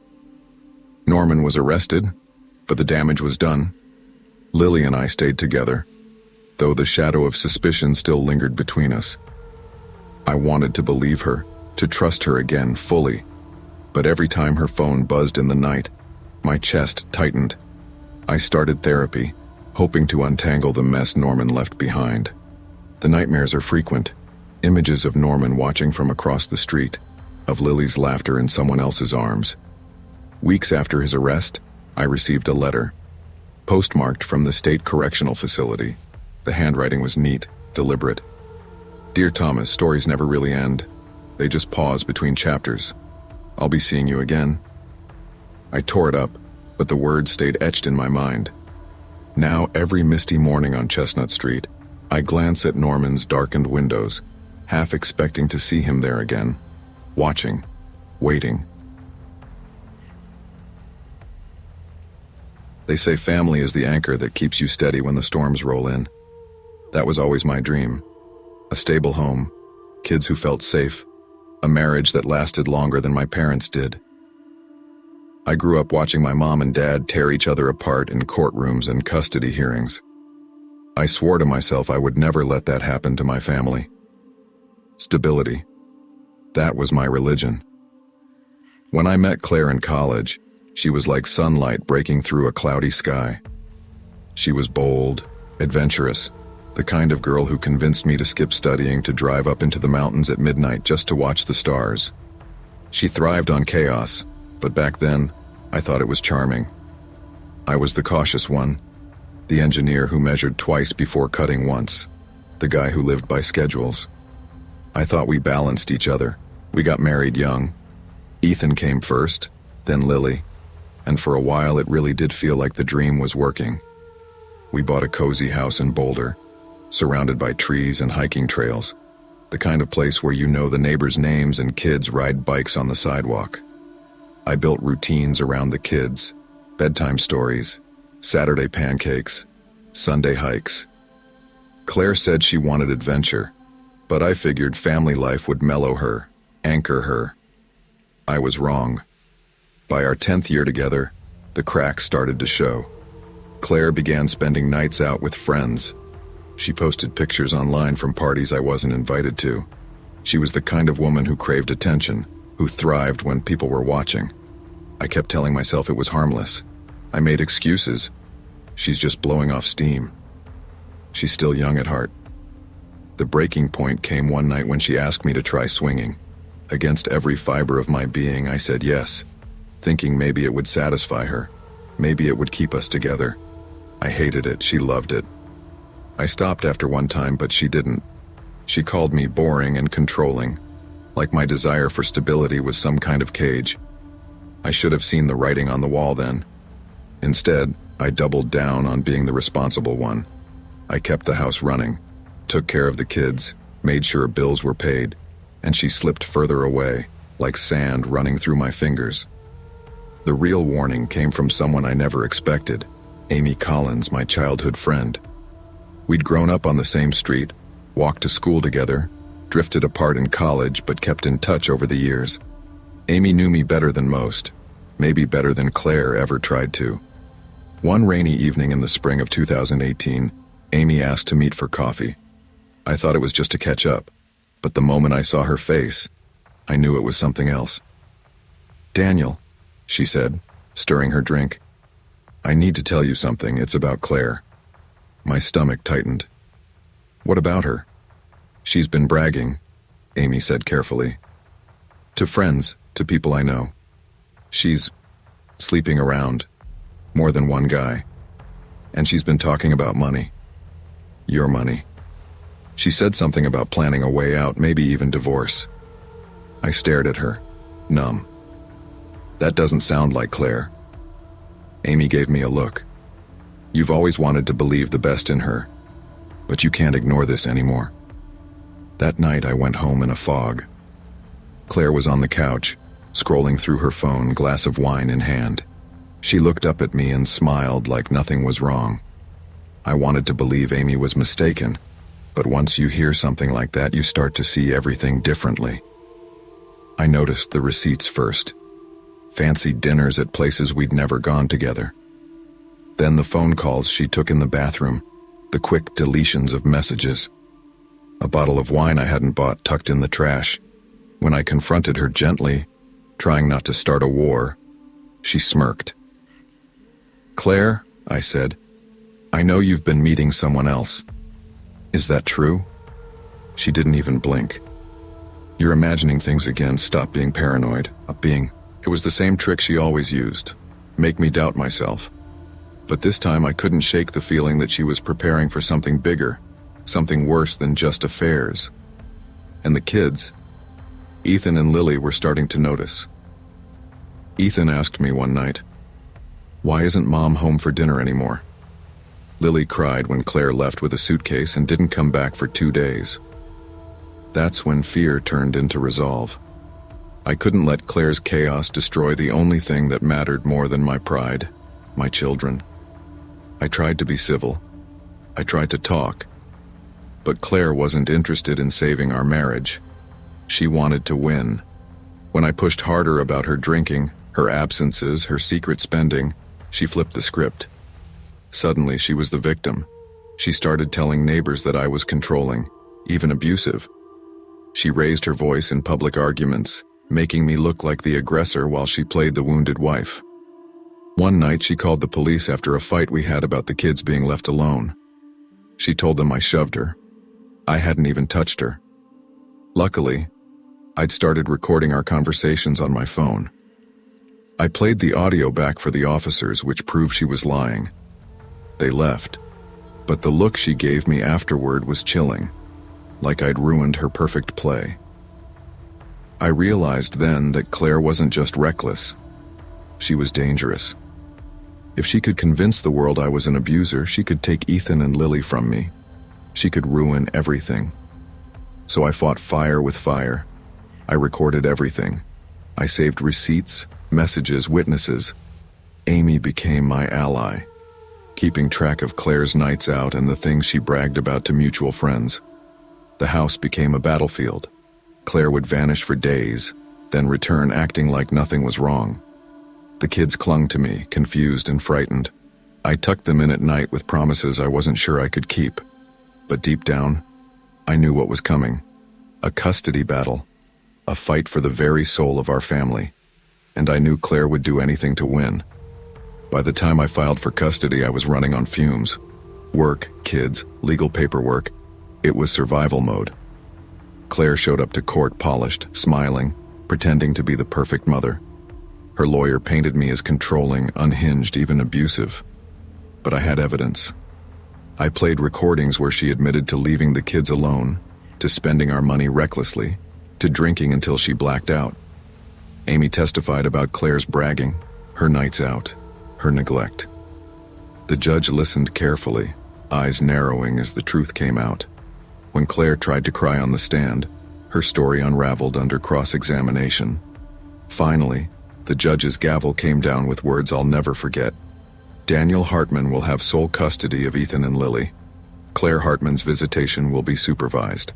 Norman was arrested, but the damage was done. Lily and I stayed together, though the shadow of suspicion still lingered between us. I wanted to believe her, to trust her again fully, but every time her phone buzzed in the night, my chest tightened. I started therapy, hoping to untangle the mess Norman left behind. The nightmares are frequent. Images of Norman watching from across the street, of Lily's laughter in someone else's arms. Weeks after his arrest, I received a letter, postmarked from the state correctional facility. The handwriting was neat, deliberate. "Dear Thomas, stories never really end. They just pause between chapters. I'll be seeing you again." I tore it up, but the words stayed etched in my mind. Now, every misty morning on Chestnut Street, I glance at Norman's darkened windows, half expecting to see him there again, watching, waiting. They say family is the anchor that keeps you steady when the storms roll in. That was always my dream. A stable home, kids who felt safe, a marriage that lasted longer than my parents did. I grew up watching my mom and dad tear each other apart in courtrooms and custody hearings. I swore to myself I would never let that happen to my family. Stability. That was my religion. When I met Claire in college, she was like sunlight breaking through a cloudy sky. She was bold, adventurous, the kind of girl who convinced me to skip studying to drive up into the mountains at midnight just to watch the stars. She thrived on chaos, but back then, I thought it was charming. I was the cautious one, the engineer who measured twice before cutting once, the guy who lived by schedules. I thought we balanced each other. We got married young. Ethan came first, then Lily, and for a while it really did feel like the dream was working. We bought a cozy house in Boulder, surrounded by trees and hiking trails, the kind of place where you know the neighbors' names and kids ride bikes on the sidewalk. I built routines around the kids, bedtime stories, Saturday pancakes, Sunday hikes. Claire said she wanted adventure, but I figured family life would mellow her, anchor her. I was wrong. By our 10th year together, the cracks started to show. Claire began spending nights out with friends. She posted pictures online from parties I wasn't invited to. She was the kind of woman who craved attention, who thrived when people were watching. I kept telling myself it was harmless. I made excuses. She's just blowing off steam. She's still young at heart. The breaking point came one night when she asked me to try swinging. Against every fiber of my being, I said yes, thinking maybe it would satisfy her. Maybe it would keep us together. I hated it. She loved it. I stopped after one time, but she didn't. She called me boring and controlling, like my desire for stability was some kind of cage. I should have seen the writing on the wall then. Instead, I doubled down on being the responsible one. I kept the house running, took care of the kids, made sure bills were paid, and she slipped further away, like sand running through my fingers. The real warning came from someone I never expected, Amy Collins, my childhood friend. We'd grown up on the same street, walked to school together, drifted apart in college, but kept in touch over the years. Amy knew me better than most, maybe better than Claire ever tried to. One rainy evening in the spring of 2018, Amy asked to meet for coffee. I thought it was just to catch up, but the moment I saw her face, I knew it was something else. "Daniel," she said, stirring her drink. "I need to tell you something. It's about Claire." My stomach tightened. "What about her?" "She's been bragging," Amy said carefully. "To friends, to people I know. She's sleeping around, more than one guy. And she's been talking about money. Your money. She said something about planning a way out, maybe even divorce." I stared at her, numb. "That doesn't sound like Claire." Amy gave me a look. "You've always wanted to believe the best in her, but you can't ignore this anymore." That night I went home in a fog. Claire was on the couch, scrolling through her phone, glass of wine in hand. She looked up at me and smiled like nothing was wrong. I wanted to believe Amy was mistaken, but once you hear something like that, you start to see everything differently. I noticed the receipts first. Fancy dinners at places we'd never gone together. Then the phone calls she took in the bathroom, the quick deletions of messages. A bottle of wine I hadn't bought tucked in the trash. When I confronted her gently, trying not to start a war, she smirked. "Claire," I said, "I know you've been meeting someone else. Is that true?" She didn't even blink. "You're imagining things again. Stop being paranoid. It was the same trick she always used. Make me doubt myself. But this time I couldn't shake the feeling that she was preparing for something bigger, something worse than just affairs. And the kids, Ethan and Lily, were starting to notice. Ethan asked me one night, "Why isn't Mom home for dinner anymore?" Lily cried when Claire left with a suitcase and didn't come back for 2 days. That's when fear turned into resolve. I couldn't let Claire's chaos destroy the only thing that mattered more than my pride, my children. I tried to be civil. I tried to talk. But Claire wasn't interested in saving our marriage. She wanted to win. When I pushed harder about her drinking, her absences, her secret spending, she flipped the script. Suddenly, she was the victim. She started telling neighbors that I was controlling, even abusive. She raised her voice in public arguments, making me look like the aggressor while she played the wounded wife. One night, she called the police after a fight we had about the kids being left alone. She told them I shoved her. I hadn't even touched her. Luckily, I'd started recording our conversations on my phone. I played the audio back for the officers, which proved she was lying. They left, but the look she gave me afterward was chilling, like I'd ruined her perfect play. I realized then that Claire wasn't just reckless. She was dangerous. If she could convince the world I was an abuser, she could take Ethan and Lily from me. She could ruin everything. So I fought fire with fire. I recorded everything. I saved receipts, messages, witnesses. Amy became my ally, keeping track of Claire's nights out and the things she bragged about to mutual friends. The house became a battlefield. Claire would vanish for days, then return acting like nothing was wrong. The kids clung to me, confused and frightened. I tucked them in at night with promises I wasn't sure I could keep. But deep down, I knew what was coming. A custody battle. A fight for the very soul of our family. And I knew Claire would do anything to win. By the time I filed for custody, I was running on fumes. Work, kids, legal paperwork. It was survival mode. Claire showed up to court polished, smiling, pretending to be the perfect mother. Her lawyer painted me as controlling, unhinged, even abusive. But I had evidence. I played recordings where she admitted to leaving the kids alone, to spending our money recklessly, to drinking until she blacked out. Amy testified about Claire's bragging, her nights out, her neglect. The judge listened carefully, eyes narrowing as the truth came out. When Claire tried to cry on the stand, her story unraveled under cross-examination. Finally, the judge's gavel came down with words I'll never forget. Daniel Hartman will have sole custody of Ethan and Lily. Claire Hartman's visitation will be supervised.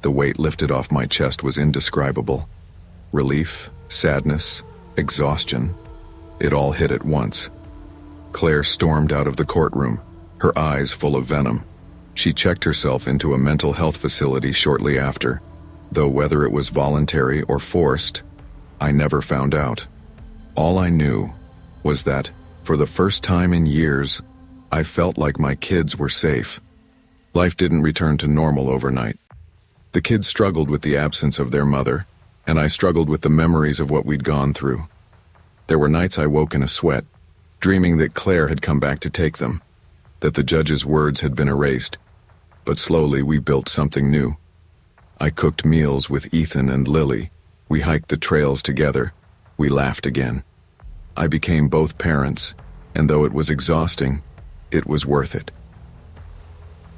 The weight lifted off my chest was indescribable. Relief, sadness, exhaustion. It all hit at once. Claire stormed out of the courtroom, her eyes full of venom. She checked herself into a mental health facility shortly after, though whether it was voluntary or forced, I never found out. All I knew was that, for the first time in years, I felt like my kids were safe. Life didn't return to normal overnight. The kids struggled with the absence of their mother, and I struggled with the memories of what we'd gone through. There were nights I woke in a sweat, dreaming that Claire had come back to take them, that the judge's words had been erased. But slowly we built something new. I cooked meals with Ethan and Lily. We hiked the trails together. We laughed again. I became both parents, and though it was exhausting, it was worth it.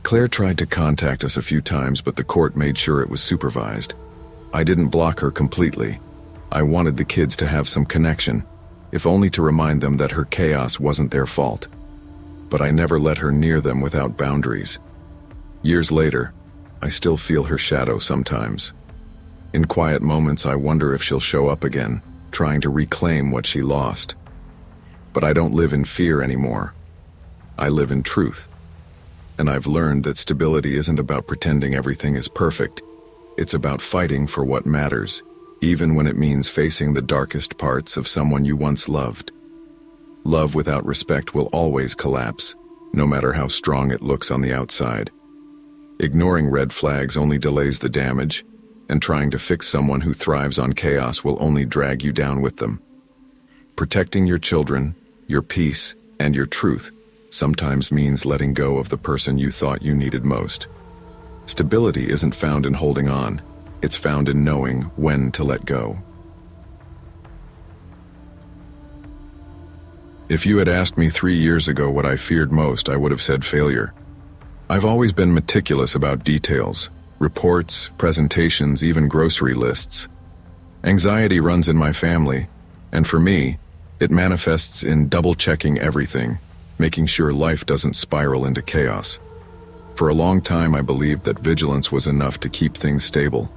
Claire tried to contact us a few times, but the court made sure it was supervised. I didn't block her completely. I wanted the kids to have some connection, if only to remind them that her chaos wasn't their fault. But I never let her near them without boundaries. Years later, I still feel her shadow sometimes. In quiet moments, I wonder if she'll show up again, trying to reclaim what she lost. But I don't live in fear anymore. I live in truth. And I've learned that stability isn't about pretending everything is perfect. It's about fighting for what matters, even when it means facing the darkest parts of someone you once loved. Love without respect will always collapse, no matter how strong it looks on the outside. Ignoring red flags only delays the damage, and trying to fix someone who thrives on chaos will only drag you down with them. Protecting your children, your peace, and your truth sometimes means letting go of the person you thought you needed most. Stability isn't found in holding on, it's found in knowing when to let go. If you had asked me 3 years ago what I feared most, I would have said failure. I've always been meticulous about details, reports, presentations, even grocery lists. Anxiety runs in my family, and for me, it manifests in double-checking everything, making sure life doesn't spiral into chaos. For a long time, I believed that vigilance was enough to keep things stable.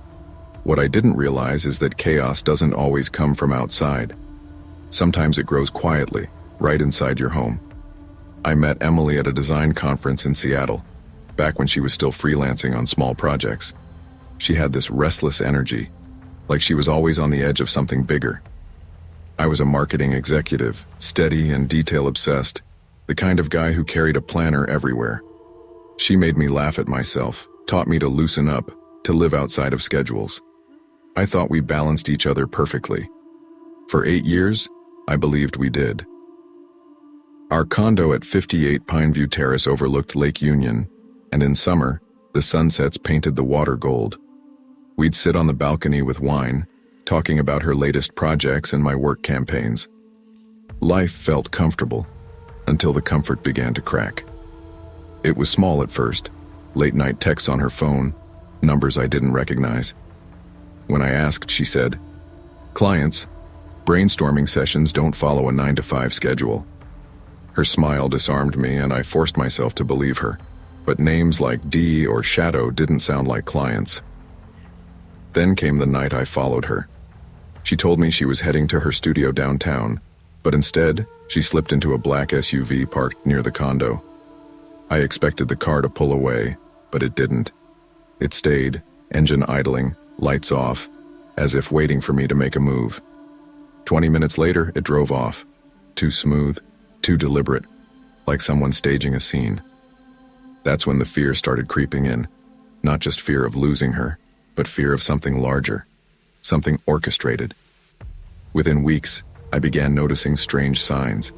What I didn't realize is that chaos doesn't always come from outside. Sometimes it grows quietly, right inside your home. I met Emily at a design conference in Seattle, back when she was still freelancing on small projects. She had this restless energy, like she was always on the edge of something bigger. I was a marketing executive, steady and detail-obsessed, the kind of guy who carried a planner everywhere. She made me laugh at myself, taught me to loosen up, to live outside of schedules. I thought we balanced each other perfectly. For 8 years, I believed we did. Our condo at 58 Pineview Terrace overlooked Lake Union, and in summer, the sunsets painted the water gold. We'd sit on the balcony with wine, talking about her latest projects and my work campaigns. Life felt comfortable, until the comfort began to crack. It was small at first, late-night texts on her phone, numbers I didn't recognize. When I asked, she said, "Clients, brainstorming sessions don't follow a 9-to-5 schedule." Her smile disarmed me and I forced myself to believe her, but names like D or Shadow didn't sound like clients. Then came the night I followed her. She told me she was heading to her studio downtown, but instead, she slipped into a black SUV parked near the condo. I expected the car to pull away, but it didn't. It stayed, engine idling, lights off, as if waiting for me to make a move. 20 minutes later, it drove off. Too smooth, too deliberate, like someone staging a scene. That's when the fear started creeping in. Not just fear of losing her, but fear of something larger, something orchestrated. Within weeks, I began noticing strange signs.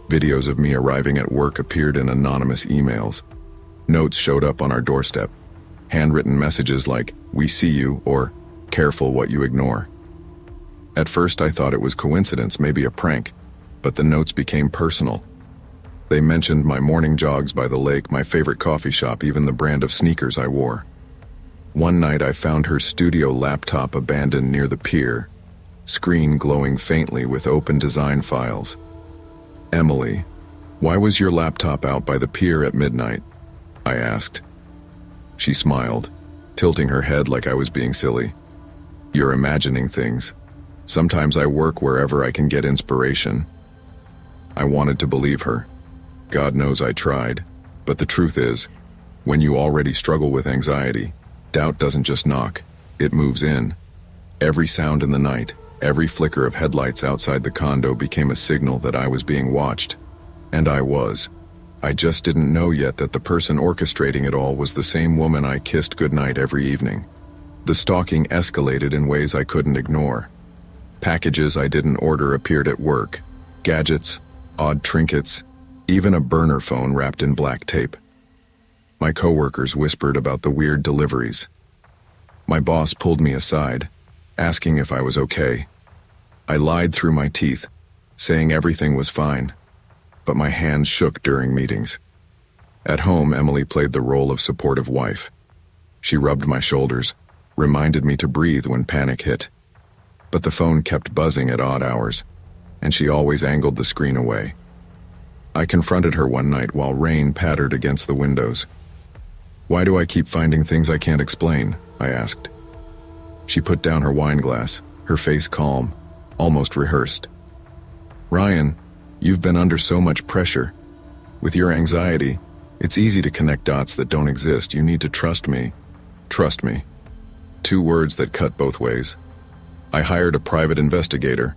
Videos of me arriving at work appeared in anonymous emails. Notes showed up on our doorstep. Handwritten messages like, "We see you," or "Careful what you ignore." At first I thought it was coincidence, maybe a prank, but the notes became personal. They mentioned my morning jogs by the lake, my favorite coffee shop, even the brand of sneakers I wore. One night I found her studio laptop abandoned near the pier, screen glowing faintly with open design files. "Emily, why was your laptop out by the pier at midnight?" I asked. She smiled, tilting her head like I was being silly. "You're imagining things. Sometimes I work wherever I can get inspiration." I wanted to believe her. God knows I tried. But the truth is, when you already struggle with anxiety, doubt doesn't just knock, it moves in. Every sound in the night, every flicker of headlights outside the condo became a signal that I was being watched. And I was. I just didn't know yet that the person orchestrating it all was the same woman I kissed goodnight every evening. The stalking escalated in ways I couldn't ignore. Packages I didn't order appeared at work. Gadgets, odd trinkets, even a burner phone wrapped in black tape. My coworkers whispered about the weird deliveries. My boss pulled me aside, asking if I was okay. I lied through my teeth, saying everything was fine, but my hands shook during meetings. At home, Emily played the role of supportive wife. She rubbed my shoulders, reminded me to breathe when panic hit. But the phone kept buzzing at odd hours, and she always angled the screen away. I confronted her one night while rain pattered against the windows. "Why do I keep finding things I can't explain?" I asked. She put down her wine glass, her face calm, almost rehearsed. "Ryan, you've been under so much pressure. With your anxiety, it's easy to connect dots that don't exist. You need to trust me." Trust me. 2 words that cut both ways. I hired a private investigator.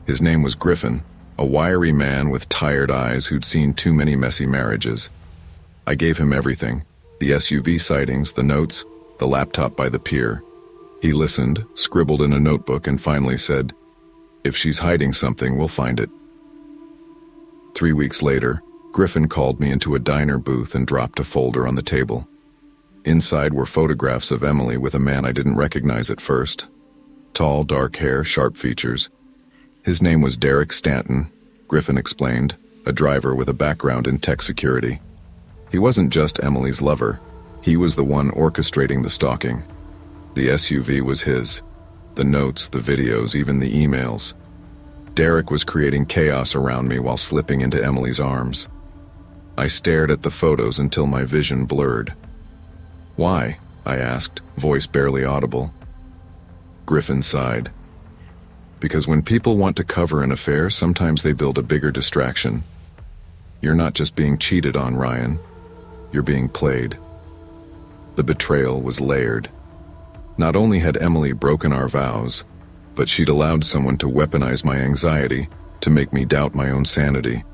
His name was Griffin, a wiry man with tired eyes who'd seen too many messy marriages. I gave him everything: the SUV sightings, the notes, the laptop by the pier. He listened, scribbled in a notebook, and finally said, "If she's hiding something, we'll find it." 3 weeks later, Griffin called me into a diner booth and dropped a folder on the table. Inside were photographs of Emily with a man I didn't recognize at first. Tall, dark hair, sharp features. His name was Derek Stanton, Griffin explained, a driver with a background in tech security. He wasn't just Emily's lover. He was the one orchestrating the stalking. The SUV was his. The notes, the videos, even the emails. Derek was creating chaos around me while slipping into Emily's arms. I stared at the photos until my vision blurred. Why? I asked, voice barely audible. Griffin sighed. Because when people want to cover an affair, sometimes they build a bigger distraction. You're not just being cheated on, Ryan. You're being played. The betrayal was layered. Not only had Emily broken our vows, but she'd allowed someone to weaponize my anxiety to make me doubt my own sanity.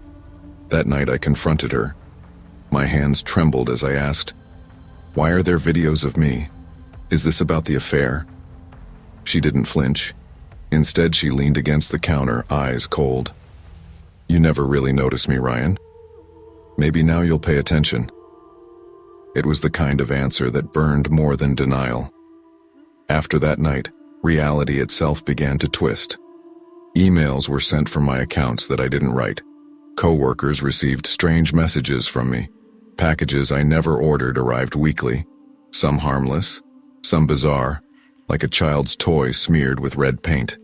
That night I confronted her. My hands trembled as I asked, "Why are there videos of me? Is this about the affair?" She didn't flinch. Instead, she leaned against the counter, eyes cold. "You never really noticed me, Ryan. Maybe now you'll pay attention." It was the kind of answer that burned more than denial. After that night, reality itself began to twist. Emails were sent from my accounts that I didn't write. Coworkers received strange messages from me. Packages I never ordered arrived weekly, some harmless, some bizarre, like a child's toy smeared with red paint.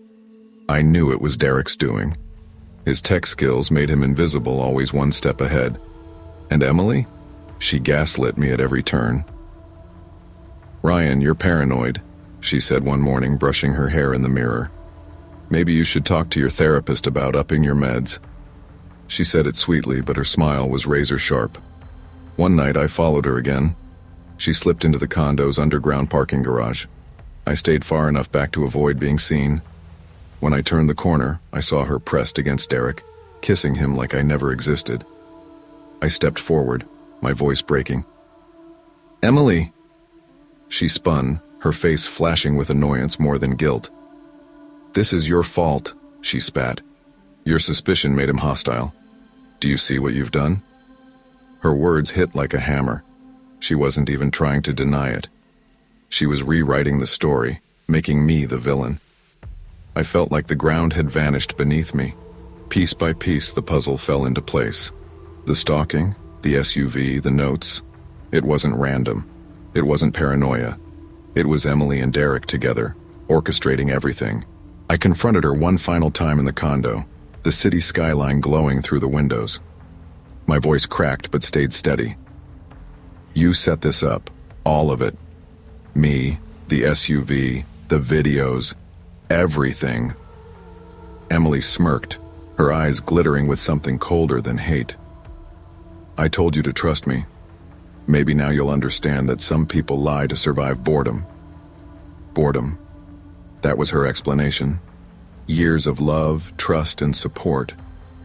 I knew it was Derek's doing. His tech skills made him invisible, always one step ahead. And Emily? She gaslit me at every turn. "Ryan, you're paranoid," she said one morning, brushing her hair in the mirror. "Maybe you should talk to your therapist about upping your meds." She said it sweetly, but her smile was razor sharp. One night I followed her again. She slipped into the condo's underground parking garage. I stayed far enough back to avoid being seen. When I turned the corner, I saw her pressed against Derek, kissing him like I never existed. I stepped forward, my voice breaking. "Emily!" She spun, her face flashing with annoyance more than guilt. "This is your fault," she spat. "Your suspicion made him hostile. Do you see what you've done?" Her words hit like a hammer. She wasn't even trying to deny it. She was rewriting the story, making me the villain. I felt like the ground had vanished beneath me. Piece by piece, the puzzle fell into place. The stalking, the SUV, the notes. It wasn't random. It wasn't paranoia. It was Emily and Derek together, orchestrating everything. I confronted her one final time in the condo, the city skyline glowing through the windows. My voice cracked but stayed steady. "You set this up, all of it. Me, the SUV, the videos, everything." Emily smirked, her eyes glittering with something colder than hate. "I told you to trust me. Maybe now you'll understand that some people lie to survive boredom." Boredom. That was her explanation. Years of love, trust, and support,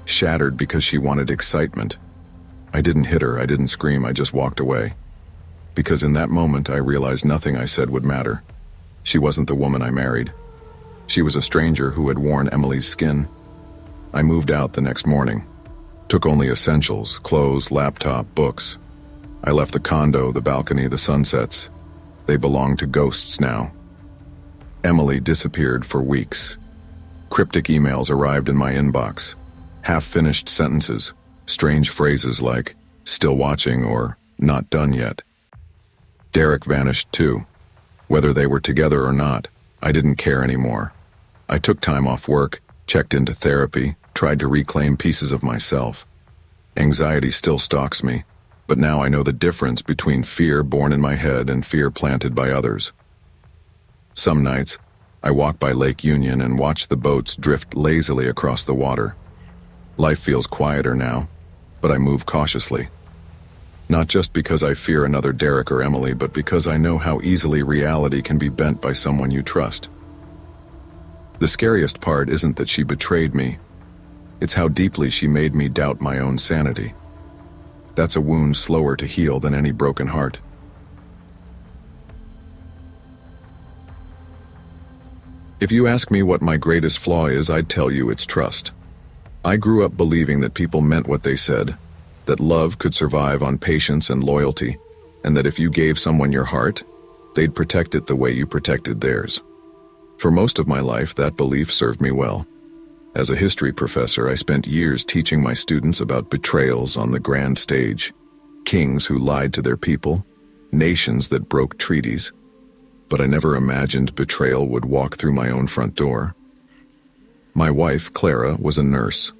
shattered because she wanted excitement. I didn't hit her, I didn't scream, I just walked away. Because in that moment I realized nothing I said would matter. She wasn't the woman I married. She was a stranger who had worn Emily's skin. I moved out the next morning. Took only essentials, clothes, laptop, books. I left the condo, the balcony, the sunsets. They belonged to ghosts now. Emily disappeared for weeks. Cryptic emails arrived in my inbox. Half-finished sentences, strange phrases like, "still watching" or "not done yet." Derek vanished too. Whether they were together or not, I didn't care anymore. I took time off work, checked into therapy, tried to reclaim pieces of myself. Anxiety still stalks me, but now I know the difference between fear born in my head and fear planted by others. Some nights, I walk by Lake Union and watch the boats drift lazily across the water. Life feels quieter now, but I move cautiously. Not just because I fear another Derek or Emily, but because I know how easily reality can be bent by someone you trust. The scariest part isn't that she betrayed me. It's how deeply she made me doubt my own sanity. That's a wound slower to heal than any broken heart. If you ask me what my greatest flaw is, I'd tell you it's trust. I grew up believing that people meant what they said, that love could survive on patience and loyalty, and that if you gave someone your heart, they'd protect it the way you protected theirs. For most of my life, that belief served me well. As a history professor, I spent years teaching my students about betrayals on the grand stage, kings who lied to their people, nations that broke treaties. But I never imagined betrayal would walk through my own front door. My wife, Clara, was a nurse,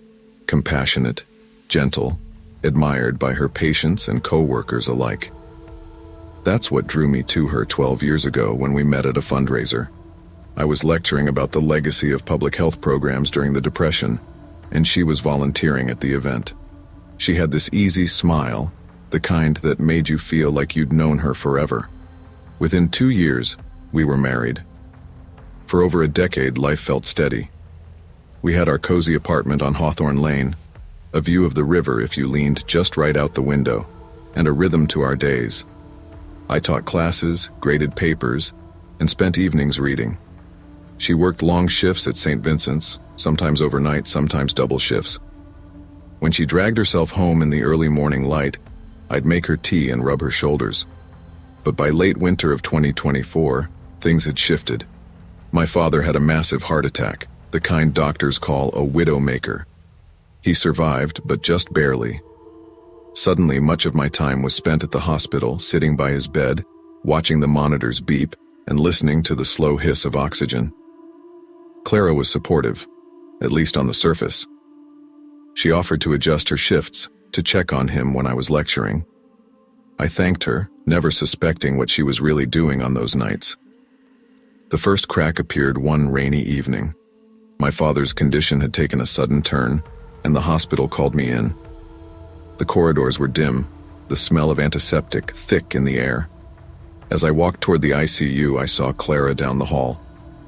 compassionate, gentle, admired by her patients and co-workers alike. That's what drew me to her 12 years ago when we met at a fundraiser. I was lecturing about the legacy of public health programs during the Depression, and she was volunteering at the event. She had this easy smile, the kind that made you feel like you'd known her forever. Within 2 years, we were married. For over a decade, life felt steady. We had our cozy apartment on Hawthorne Lane, a view of the river if you leaned just right out the window, and a rhythm to our days. I taught classes, graded papers, and spent evenings reading. She worked long shifts at St. Vincent's, sometimes overnight, sometimes double shifts. When she dragged herself home in the early morning light, I'd make her tea and rub her shoulders. But by late winter of 2024, things had shifted. My father had a massive heart attack, the kind doctors call a widowmaker. He survived, but just barely. Suddenly, much of my time was spent at the hospital, sitting by his bed, watching the monitors beep, and listening to the slow hiss of oxygen. Clara was supportive, at least on the surface. She offered to adjust her shifts, to check on him when I was lecturing. I thanked her, never suspecting what she was really doing on those nights. The first crack appeared one rainy evening. My father's condition had taken a sudden turn, and the hospital called me in. The corridors were dim, the smell of antiseptic thick in the air. As I walked toward the ICU, I saw Clara down the hall.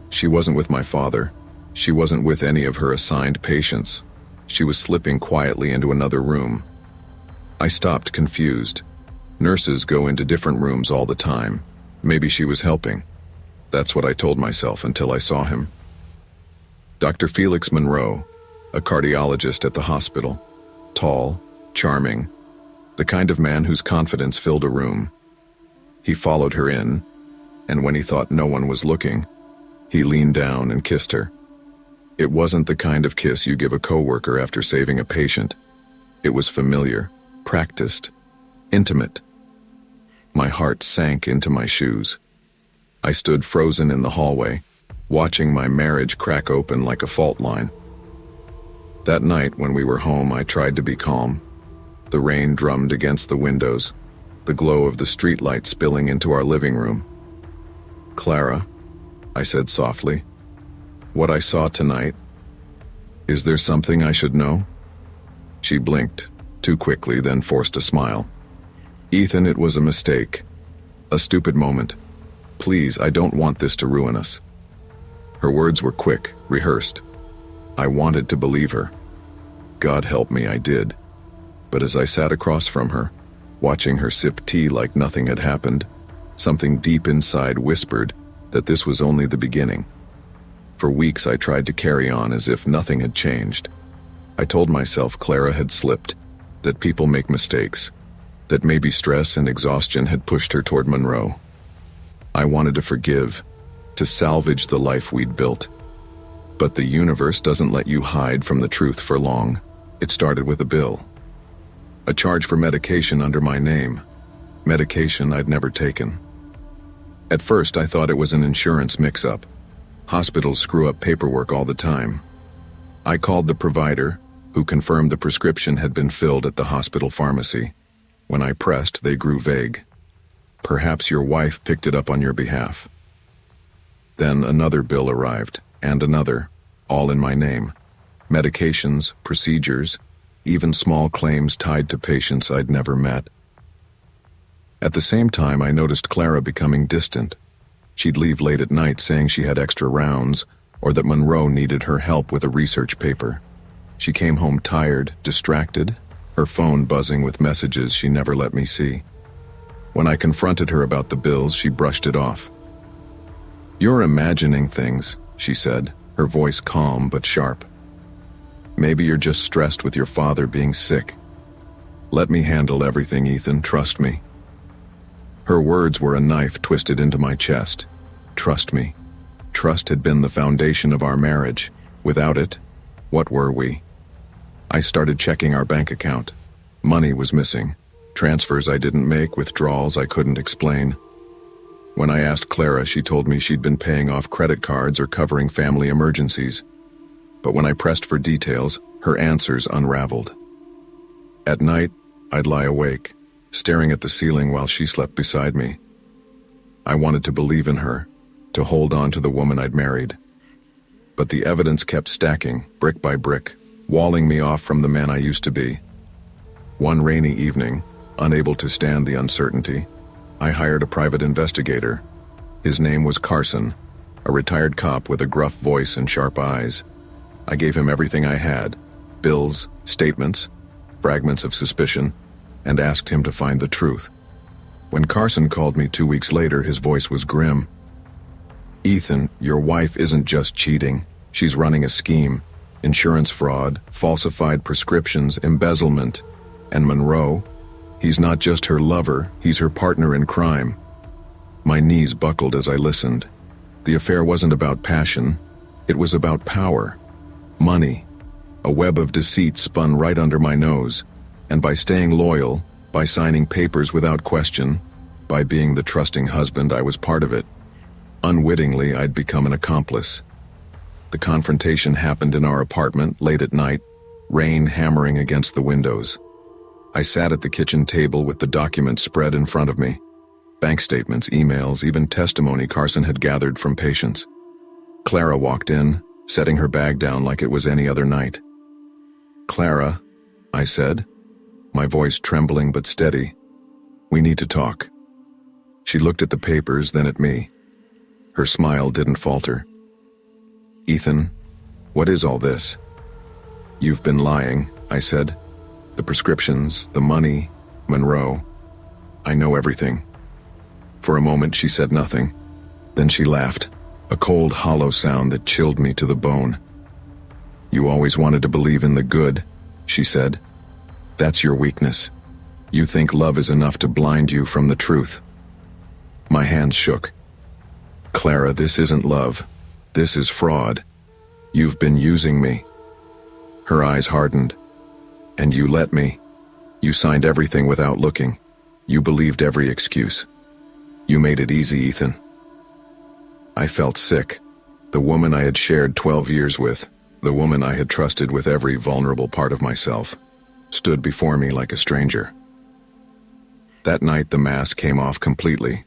She wasn't with my father. She wasn't with any of her assigned patients. She was slipping quietly into another room. I stopped, confused. Nurses go into different rooms all the time. Maybe she was helping. That's what I told myself until I saw him. Dr. Felix Monroe, a cardiologist at the hospital. Tall, charming, the kind of man whose confidence filled a room. He followed her in, and when he thought no one was looking, he leaned down and kissed her. It wasn't the kind of kiss you give a coworker after saving a patient. It was familiar, practiced, intimate. My heart sank into my shoes. I stood frozen in the hallway, watching my marriage crack open like a fault line. That night when we were home, I tried to be calm. The rain drummed against the windows, the glow of the streetlight spilling into our living room. "Clara," I said softly, "what I saw tonight, is there something I should know?" She blinked, too quickly, then forced a smile. "Ethan, it was a mistake. A stupid moment. Please, I don't want this to ruin us." Her words were quick, rehearsed. I wanted to believe her. God help me, I did. But as I sat across from her, watching her sip tea like nothing had happened, something deep inside whispered that this was only the beginning. For weeks I tried to carry on as if nothing had changed. I told myself Clara had slipped, that people make mistakes, that maybe stress and exhaustion had pushed her toward Monroe. I wanted to forgive, to salvage the life we'd built. But the universe doesn't let you hide from the truth for long. It started with a bill. A charge for medication under my name. Medication I'd never taken. At first I thought it was an insurance mix-up. Hospitals screw up paperwork all the time. I called the provider, who confirmed the prescription had been filled at the hospital pharmacy. When I pressed, they grew vague. "Perhaps your wife picked it up on your behalf." Then another bill arrived, and another, all in my name. Medications, procedures, even small claims tied to patients I'd never met. At the same time, I noticed Clara becoming distant. She'd leave late at night saying she had extra rounds, or that Monroe needed her help with a research paper. She came home tired, distracted, her phone buzzing with messages she never let me see. When I confronted her about the bills, she brushed it off. "You're imagining things," she said, her voice calm but sharp. "Maybe you're just stressed with your father being sick. Let me handle everything, Ethan, trust me." Her words were a knife twisted into my chest. Trust me. Trust had been the foundation of our marriage. Without it, what were we? I started checking our bank account. Money was missing. Transfers I didn't make, withdrawals I couldn't explain. When I asked Clara, she told me she'd been paying off credit cards or covering family emergencies. But when I pressed for details, her answers unraveled. At night, I'd lie awake, staring at the ceiling while she slept beside me. I wanted to believe in her, to hold on to the woman I'd married. But the evidence kept stacking, brick by brick, walling me off from the man I used to be. One rainy evening, unable to stand the uncertainty, I hired a private investigator. His name was Carson, a retired cop with a gruff voice and sharp eyes. I gave him everything I had: bills, statements, fragments of suspicion, and asked him to find the truth. When Carson called me 2 weeks later, his voice was grim. "Ethan, your wife isn't just cheating. She's running a scheme. Insurance fraud, falsified prescriptions, embezzlement. And Monroe, he's not just her lover, he's her partner in crime." My knees buckled as I listened. The affair wasn't about passion. It was about power. Money. A web of deceit spun right under my nose. And by staying loyal, by signing papers without question, by being the trusting husband, I was part of it. Unwittingly, I'd become an accomplice. The confrontation happened in our apartment late at night, rain hammering against the windows. I sat at the kitchen table with the documents spread in front of me. Bank statements, emails, even testimony Carson had gathered from patients. Clara walked in, setting her bag down like it was any other night. "Clara," I said, my voice trembling but steady, "we need to talk." She looked at the papers, then at me. Her smile didn't falter. "Ethan, what is all this?" "You've been lying," I said. "The prescriptions, the money, Monroe. I know everything." For a moment she said nothing. Then she laughed, a cold, hollow sound that chilled me to the bone. "You always wanted to believe in the good," she said. "That's your weakness. You think love is enough to blind you from the truth." My hands shook. "Clara, this isn't love. This is fraud. You've been using me." Her eyes hardened. "And you let me. You signed everything without looking. You believed every excuse. You made it easy, Ethan." I felt sick. The woman I had shared 12 years with, the woman I had trusted with every vulnerable part of myself, stood before me like a stranger. That night the mask came off completely.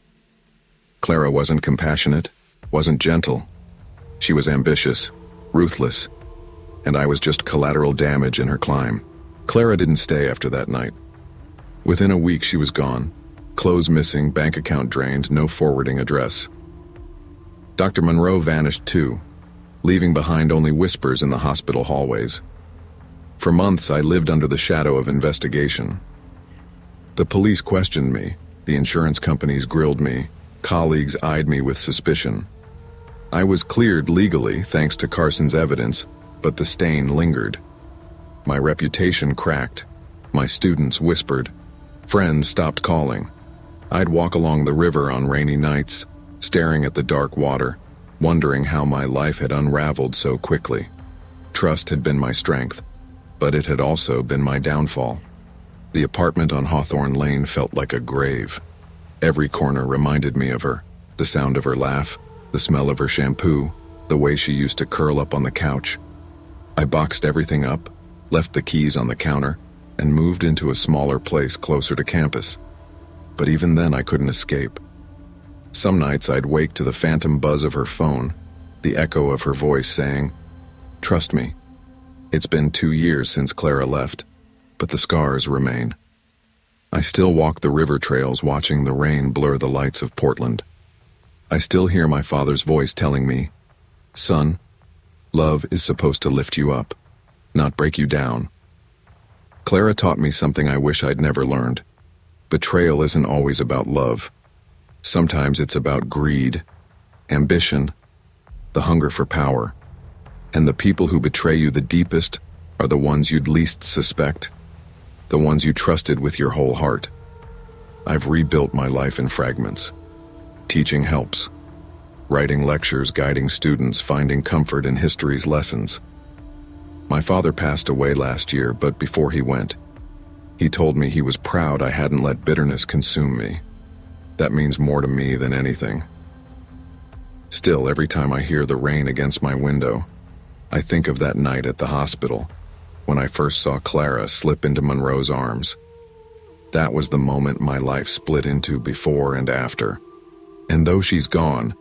Clara wasn't compassionate, wasn't gentle. She was ambitious, ruthless, and I was just collateral damage in her climb. Clara didn't stay after that night. Within a week she was gone. Clothes missing, bank account drained, no forwarding address. Dr. Monroe vanished too, leaving behind only whispers in the hospital hallways. For months I lived under the shadow of investigation. The police questioned me, the insurance companies grilled me, colleagues eyed me with suspicion. I was cleared legally thanks to Carson's evidence, but the stain lingered. My reputation cracked. My students whispered. Friends stopped calling. I'd walk along the river on rainy nights, staring at the dark water, wondering how my life had unraveled so quickly. Trust had been my strength, but it had also been my downfall. The apartment on Hawthorne Lane felt like a grave. Every corner reminded me of her, the sound of her laugh, the smell of her shampoo, the way she used to curl up on the couch. I boxed everything up, left the keys on the counter, and moved into a smaller place closer to campus. But even then I couldn't escape. Some nights I'd wake to the phantom buzz of her phone, the echo of her voice saying, "Trust me. It's been 2 years since Clara left, but the scars remain." I still walk the river trails watching the rain blur the lights of Portland. I still hear my father's voice telling me, "Son, love is supposed to lift you up, not break you down." Clara taught me something I wish I'd never learned. Betrayal isn't always about love. Sometimes it's about greed, ambition, the hunger for power. And the people who betray you the deepest are the ones you'd least suspect, the ones you trusted with your whole heart. I've rebuilt my life in fragments. Teaching helps. Writing lectures, guiding students, finding comfort in history's lessons. My father passed away last year, but before he went, he told me he was proud I hadn't let bitterness consume me. That means more to me than anything. Still, every time I hear the rain against my window, I think of that night at the hospital, when I first saw Clara slip into Monroe's arms. That was the moment my life split into before and after. And though she's gone,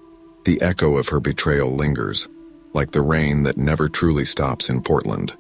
the echo of her betrayal lingers, like the rain that never truly stops in Portland.